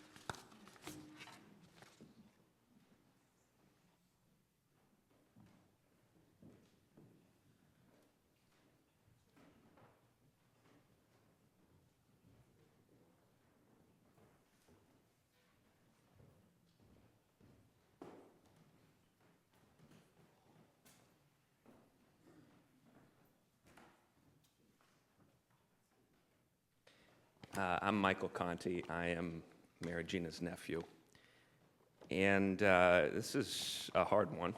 I'm Michael Conti. I am Mary Gina's nephew. And this is a hard one.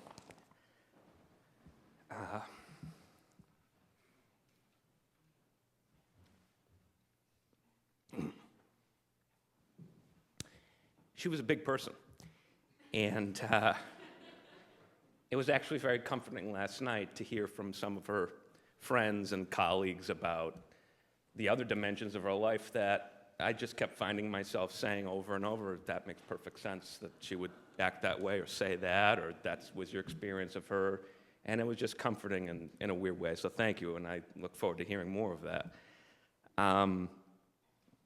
She was a big person. And it was actually very comforting last night to hear from some of her friends and colleagues about the other dimensions of her life that I just kept finding myself saying over and over, that makes perfect sense, that she would act that way or say that, or that was your experience of her. And it was just comforting in a weird way. So thank you, and I look forward to hearing more of that.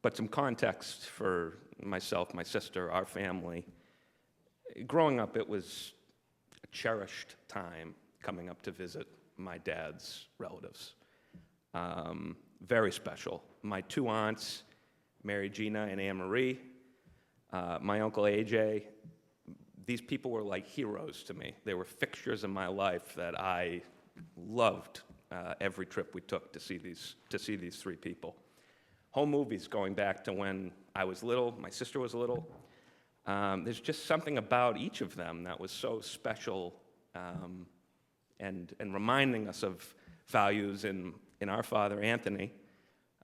But some context for myself, my sister, our family. Growing up, it was a cherished time coming up to visit my dad's relatives. Very special. My two aunts, Mary Gina and Anne Marie, my uncle AJ, these people were like heroes to me. They were fixtures in my life that I loved every trip we took to see these three people. Home movies going back to when I was little, my sister was little. There's just something about each of them that was so special and reminding us of values in our father, Anthony.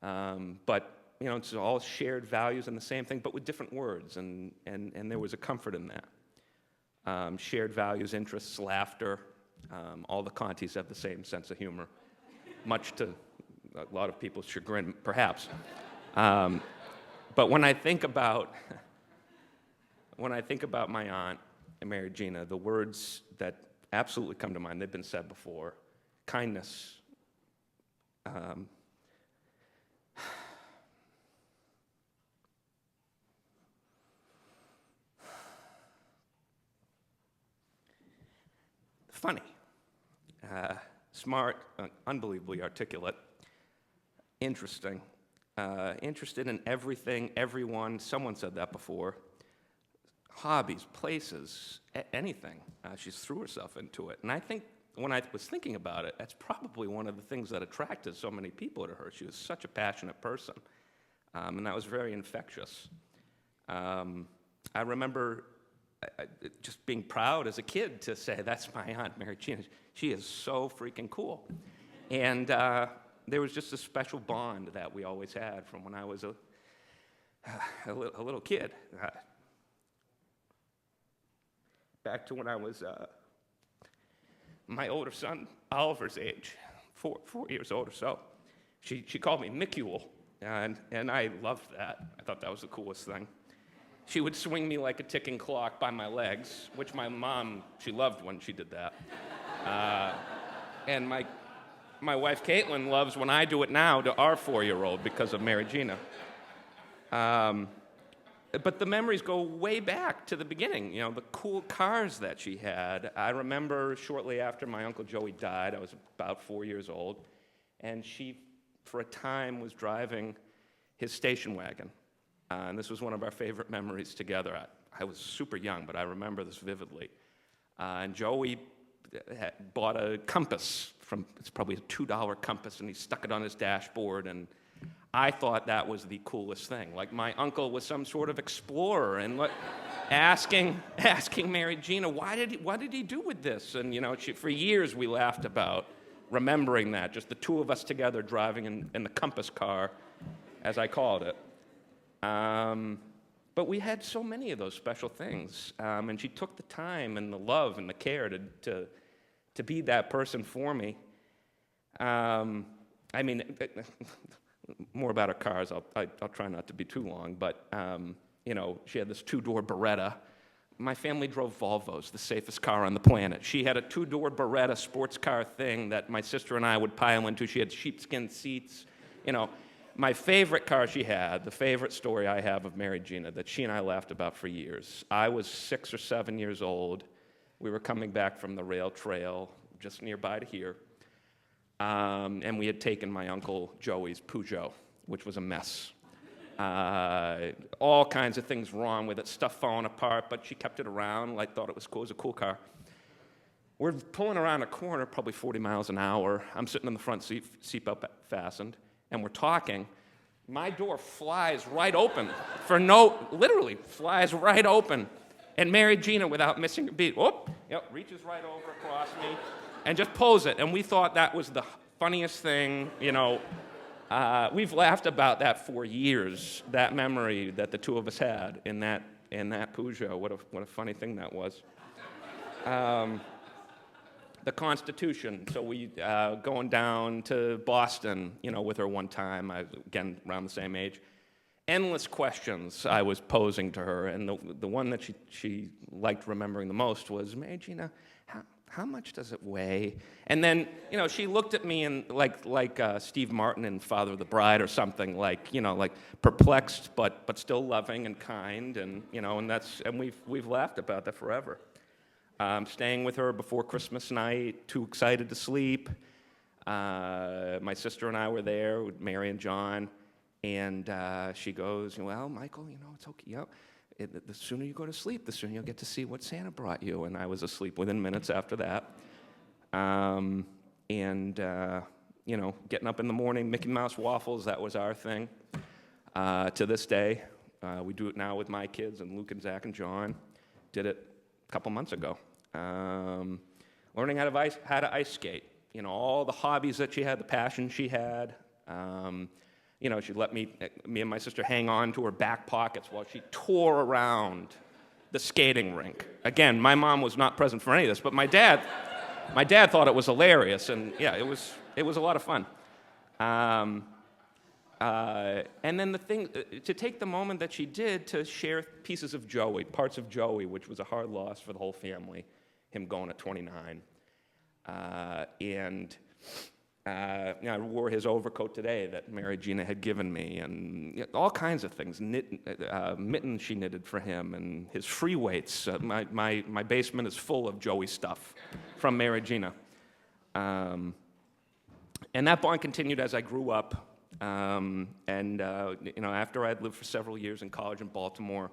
But, you know, it's all shared values and the same thing, but with different words, and there was a comfort in that. Shared values, interests, laughter. All the Contis have the same sense of humor, much to a lot of people's chagrin, perhaps. But when I think about my aunt, Mary Gina, the words that absolutely come to mind, they've been said before: kindness, funny, smart, unbelievably articulate, interesting, interested in everything, everyone. Someone said that before. Hobbies, places, anything. She's threw herself into it. And I think when I was thinking about it, that's probably one of the things that attracted so many people to her. She was such a passionate person, and that was very infectious. I remember just being proud as a kid to say, that's my Aunt Mary Gina. She is so freaking cool. And there was just a special bond that we always had from when I was a little kid. Back to when I was my older son, Oliver's age, 4 years old or so. She called me Micule, and I loved that. I thought that was the coolest thing. She would swing me like a ticking clock by my legs, which my mom, she loved when she did that. And my wife, Caitlin, loves when I do it now to our 4-year-old because of Mary Gina. But the memories go way back to the beginning, you know, the cool cars that she had. I remember shortly after my Uncle Joey died, I was about 4 years old, and she, for a time, was driving his station wagon. And this was one of our favorite memories together. I was super young, but I remember this vividly. And Joey had bought a compass it's probably a $2 compass, and he stuck it on his dashboard, and I thought that was the coolest thing. Like my uncle was some sort of explorer, and asking Mary Gina, what did he do with this? And for years we laughed about remembering that, just the two of us together driving in the compass car, as I called it. But we had so many of those special things, and she took the time and the love and the care to be that person for me. More about her cars. I'll try not to be too long, but she had this two-door Beretta. My family drove Volvos, the safest car on the planet. She had a two-door Beretta sports car thing that my sister and I would pile into. She had sheepskin seats. My favorite car she had, the favorite story I have of Mary Gina that she and I laughed about for years. I was 6 or 7 years old. We were coming back from the rail trail just nearby to here. And we had taken my Uncle Joey's Peugeot, which was a mess. All kinds of things wrong with it, stuff falling apart, but she kept it around, thought it was cool. It was a cool car. We're pulling around a corner, probably 40 miles an hour. I'm sitting in the front seat, seatbelt fastened, and we're talking. My door flies right open literally flies right open. And Mary Gina, without missing a beat, reaches right over across me and just pulls it. And we thought that was the funniest thing, We've laughed about that for years, that memory that the two of us had in that Peugeot. What a funny thing that was. The Constitution. So we going down to Boston, with her one time. Again, around the same age. Endless questions I was posing to her, and the one that she liked remembering the most was, Mary Gina, how much does it weigh? And then, she looked at me and like Steve Martin in Father of the Bride or something, like perplexed but still loving and kind, and we've laughed about that forever. Staying with her before Christmas night, too excited to sleep. My sister and I were there with Mary and John, and she goes, well, Michael, it's okay. The sooner you go to sleep, the sooner you'll get to see what Santa brought you. And I was asleep within minutes after that. Getting up in the morning, Mickey Mouse waffles, that was our thing. To this day, we do it now with my kids, and Luke and Zach and John. Did it a couple months ago. Learning how to ice skate. All the hobbies that she had, the passion she had. She'd let me and my sister hang on to her back pockets while she tore around the skating rink. Again, my mom was not present for any of this, but my dad thought it was hilarious, and yeah, it was a lot of fun. And then the thing, to take the moment that she did to share pieces of Joey, parts of Joey, which was a hard loss for the whole family, him going at 29. I wore his overcoat today that Mary Gina had given me, and all kinds of things. Mittens she knitted for him, and his free weights. My basement is full of Joey stuff from Mary Gina. And that bond continued as I grew up. After I'd lived for several years in college in Baltimore,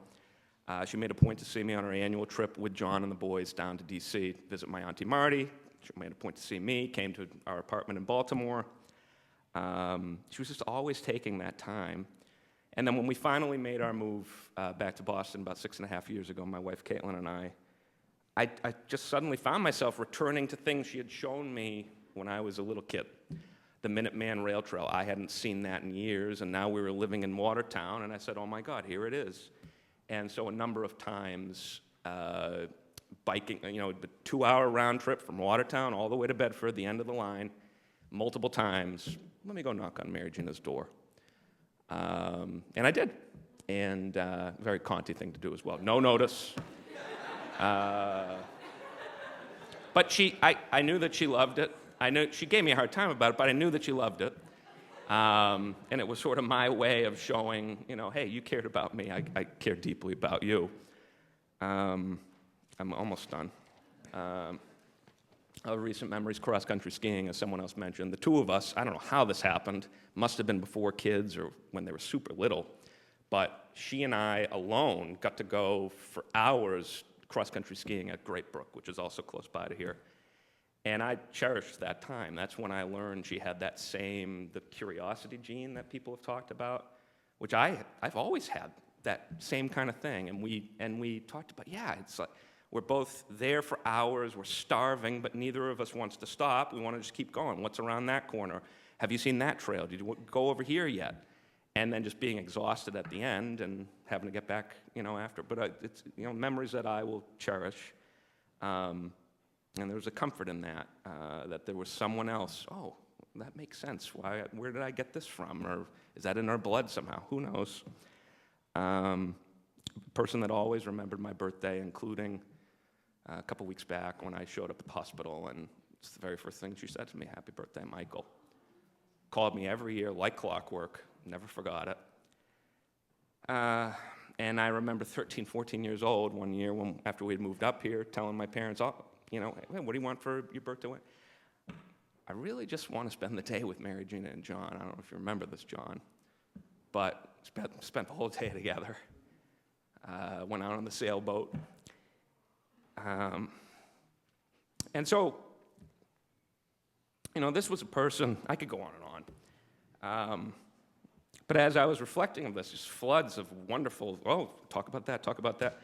she made a point to see me on her annual trip with John and the boys down to D.C. to visit my Auntie Marty. She made a point to see me, came to our apartment in Baltimore. She was just always taking that time. And then when we finally made our move back to Boston about 6.5 years ago, my wife Caitlin and I just suddenly found myself returning to things she had shown me when I was a little kid. The Minuteman Rail Trail, I hadn't seen that in years, and now we were living in Watertown, and I said, oh my God, here it is. And so a number of times, biking, the 2-hour round trip from Watertown all the way to Bedford, the end of the line, multiple times. Let me go knock on Mary Gina's door. And I did. And very Conti thing to do as well. No notice. But I knew that she loved it. I knew she gave me a hard time about it, but I knew that she loved it. And it was sort of my way of showing, hey, you cared about me. I care deeply about you. I'm almost done. Other recent memories, cross-country skiing, as someone else mentioned. The two of us, I don't know how this happened, must have been before kids or when they were super little, but she and I alone got to go for hours cross-country skiing at Great Brook, which is also close by to here. And I cherished that time. That's when I learned she had that same, the curiosity gene that people have talked about, which I've always had that same kind of thing. And we talked about, yeah, it's like we're both there for hours, we're starving, but neither of us wants to stop. We want to just keep going. What's around that corner? Have you seen that trail? Did you go over here yet? And then just being exhausted at the end and having to get back, after. But it's, memories that I will cherish. And there was a comfort in that, that there was someone else. Oh, that makes sense. Where did I get this from? Or is that in our blood somehow? Who knows? Person that always remembered my birthday, including a couple weeks back when I showed up at the hospital, and it's the very first thing she said to me, "Happy birthday, Michael." Called me every year like clockwork, never forgot it. And I remember 13, 14 years old one year after we had moved up here, telling my parents, hey, what do you want for your birthday? I really just want to spend the day with Mary, Gina, and John. I don't know if you remember this, John, but spent the whole day together. Went out on the sailboat. And so, this was a person, I could go on and on. But as I was reflecting on this, just floods of wonderful, talk about that,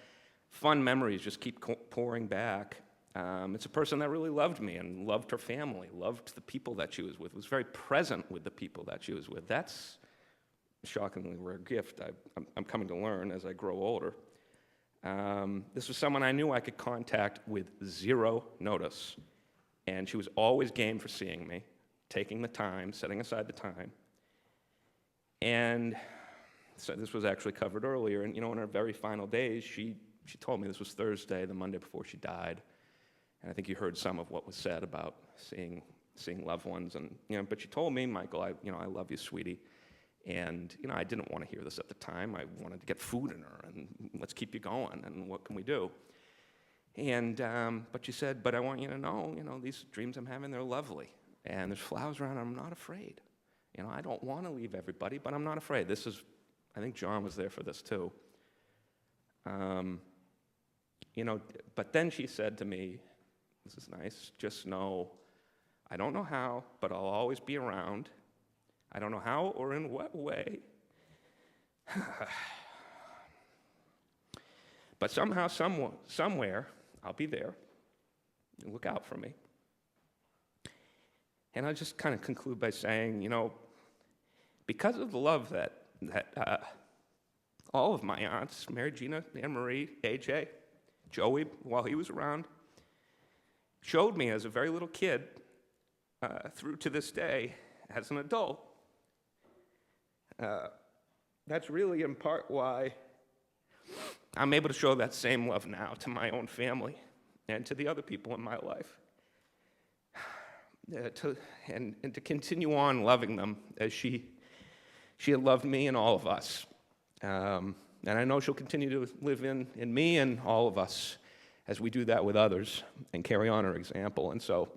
fun memories just keep pouring back. It's a person that really loved me and loved her family, loved the people that she was with, was very present with the people that she was with. That's a shockingly rare gift I'm coming to learn as I grow older. This was someone I knew I could contact with zero notice, and she was always game for seeing me, taking the time, setting aside the time. And so this was actually covered earlier, and in her very final days, she told me, this was Thursday, the Monday before she died, and I think you heard some of what was said about seeing loved ones, and but she told me, "Michael, I love you, sweetie." And, I didn't want to hear this at the time. I wanted to get food in her, and let's keep you going, and what can we do? And, but she said, "But I want you to know, these dreams I'm having, they're lovely. And there's flowers around, and I'm not afraid. I don't want to leave everybody, but I'm not afraid." I think John was there for this too. But then she said to me, this is nice, "Just know, I don't know how, but I'll always be around. I don't know how or in what way. But somehow, somewhere, I'll be there. Look out for me." And I'll just kind of conclude by saying, because of the love that all of my aunts, Mary, Gina, Anne Marie, AJ, Joey, while he was around, showed me as a very little kid, through to this day as an adult, that's really in part why I'm able to show that same love now to my own family and to the other people in my life. And to continue on loving them as she had loved me and all of us. And I know she'll continue to live in me and all of us as we do that with others and carry on her example. And so,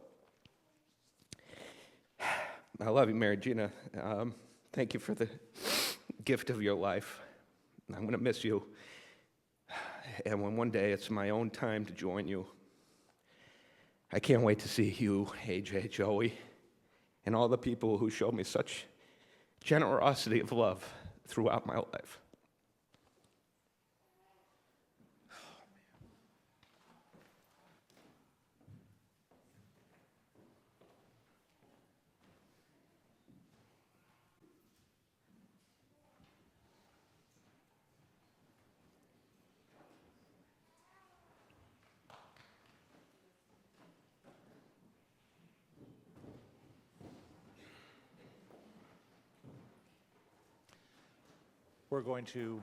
I love you, Mary Gina. Thank you for the gift of your life. I'm going to miss you. And when one day it's my own time to join you, I can't wait to see you, AJ, Joey, and all the people who showed me such generosity of love throughout my life.
We're going to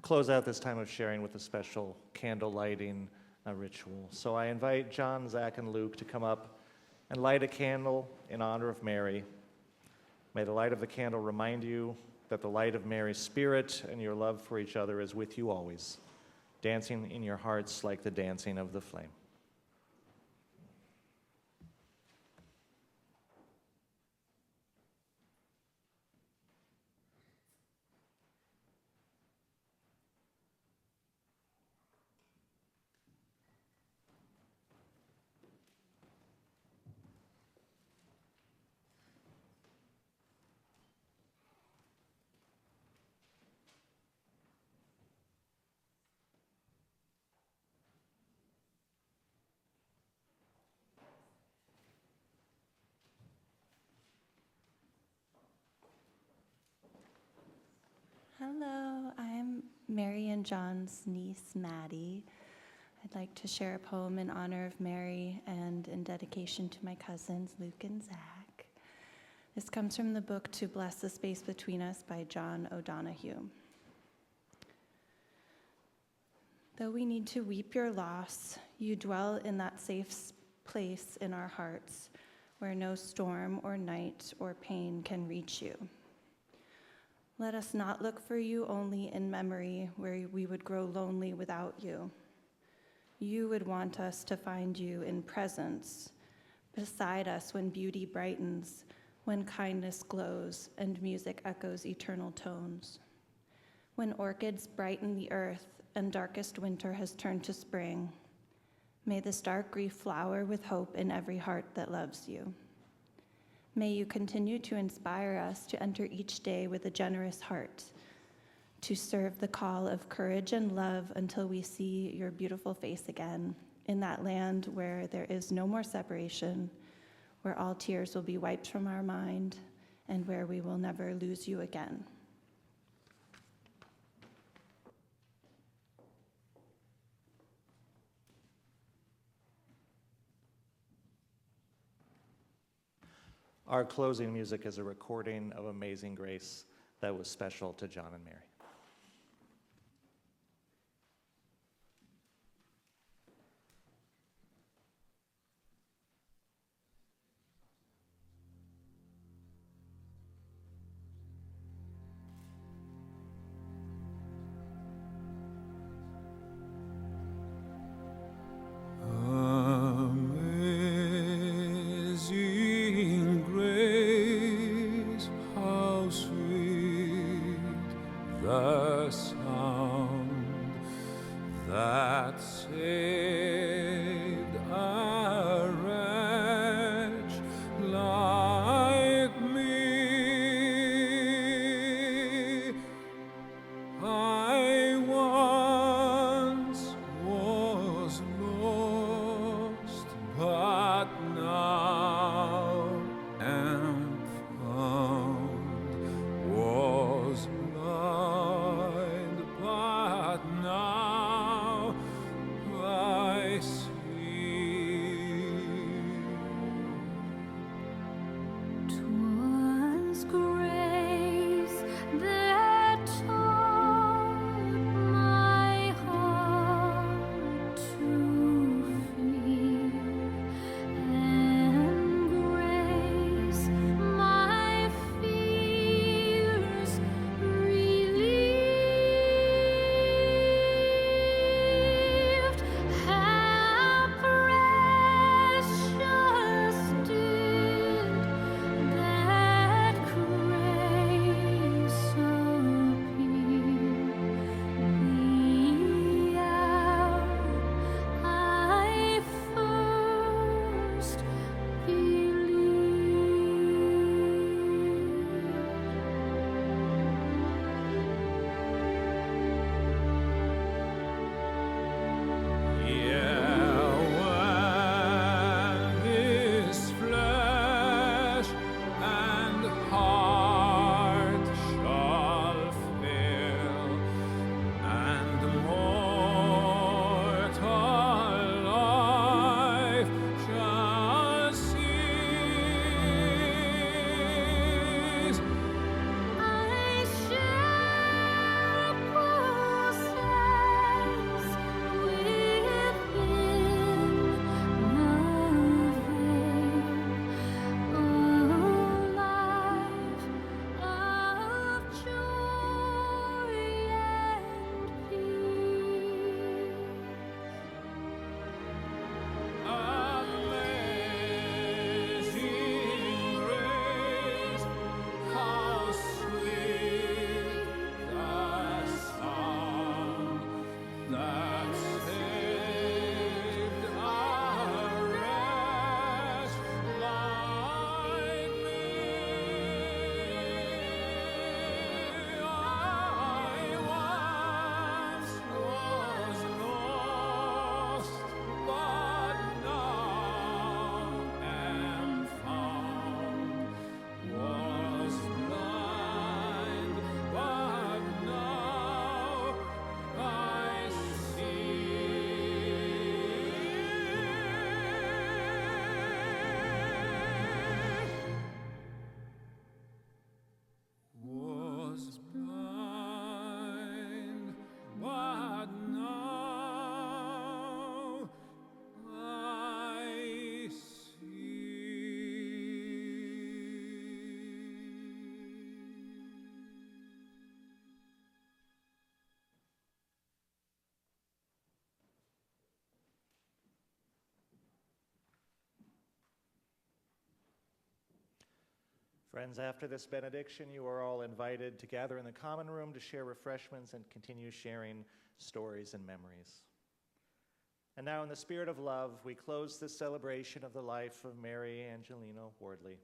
close out this time of sharing with a special candle lighting ritual. So I invite John, Zach, and Luke to come up and light a candle in honor of Mary. May the light of the candle remind you that the light of Mary's spirit and your love for each other is with you always, dancing in your hearts like the dancing of the flame.
Hello, I'm Mary and John's niece, Maddie. I'd like to share a poem in honor of Mary and in dedication to my cousins, Luke and Zach. This comes from the book To Bless the Space Between Us by John O'Donohue. Though we need to weep your loss, you dwell in that safe place in our hearts where no storm or night or pain can reach you. Let us not look for you only in memory where we would grow lonely without you. You would want us to find you in presence, beside us when beauty brightens, when kindness glows and music echoes eternal tones. When orchids brighten the earth and darkest winter has turned to spring, may this dark grief flower with hope in every heart that loves you. May you continue to inspire us to enter each day with a generous heart, to serve the call of courage and love until we see your beautiful face again in that land where there is no more separation, where all tears will be wiped from our mind, and where we will never lose you again.
Our closing music is a recording of Amazing Grace that was special to John and Mary.
Amazing grace, how sweet
Friends, after this benediction, you are all invited to gather in the common room to share refreshments and continue sharing stories and memories. And now, in the spirit of love, we close this celebration of the life of Mary Angelina Wardley.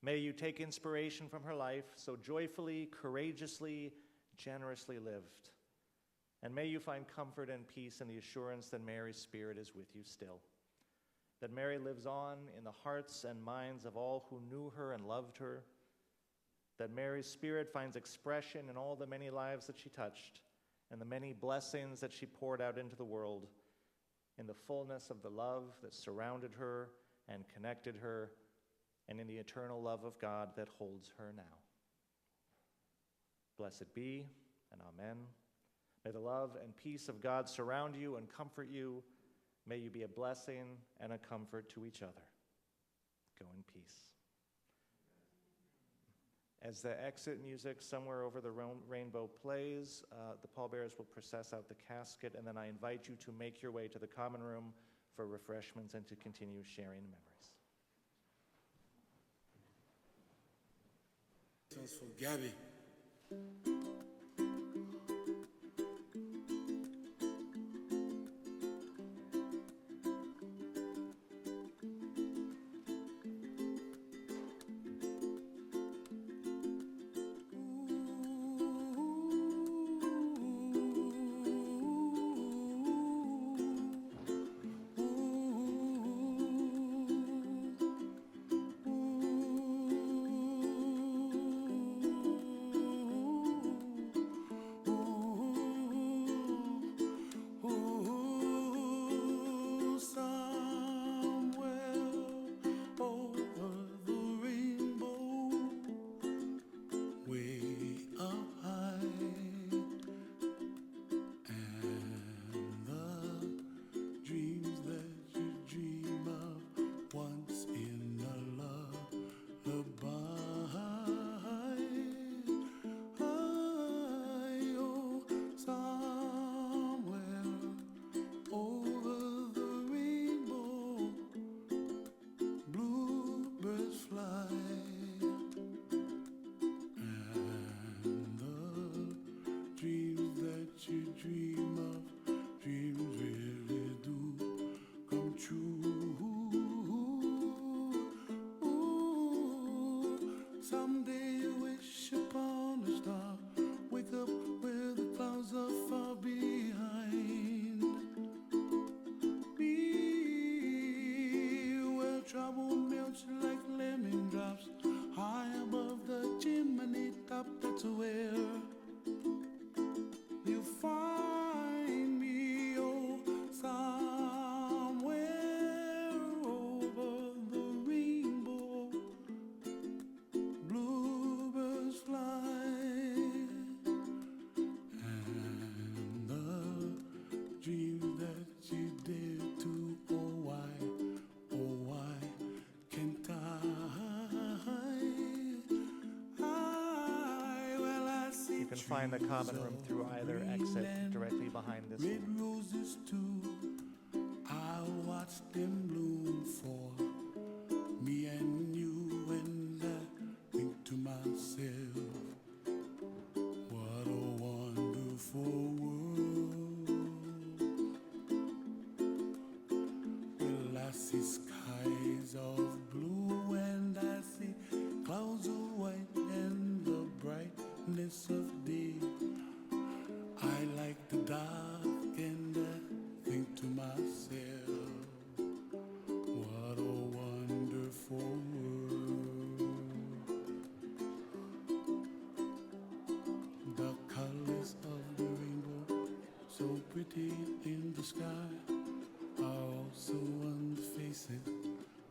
May you take inspiration from her life, so joyfully, courageously, generously lived. And may you find comfort and peace in the assurance that Mary's Spirit is with you still, that Mary lives on in the hearts and minds of all who knew her and loved her, that Mary's Spirit finds expression in all the many lives that she touched and the many blessings that she poured out into the world, in the fullness of the love that surrounded her and connected her, and in the eternal love of God that holds her now. Blessed be, and amen. May the love and peace of God surround you and comfort you. May you be a blessing and a comfort to each other. Go in peace. As the exit music somewhere over the rainbow plays, the pallbearers will process out the casket, and then I invite you to make your way to the common room for refreshments and to continue sharing memories.
That's for Gabby.
You can find the common room through either exit directly behind this
Red
one.
roses too, I watched them bloom for me and you, and I think to myself, what a wonderful world. Well, I see skies of blue and I see clouds of white and the brightness of day. I like the dark and I think to myself, what a wonderful world. The colors of the rainbow, so pretty in the sky, are also on the faces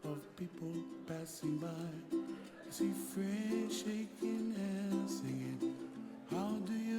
of people passing by. I see friends shaking hands singing, how do you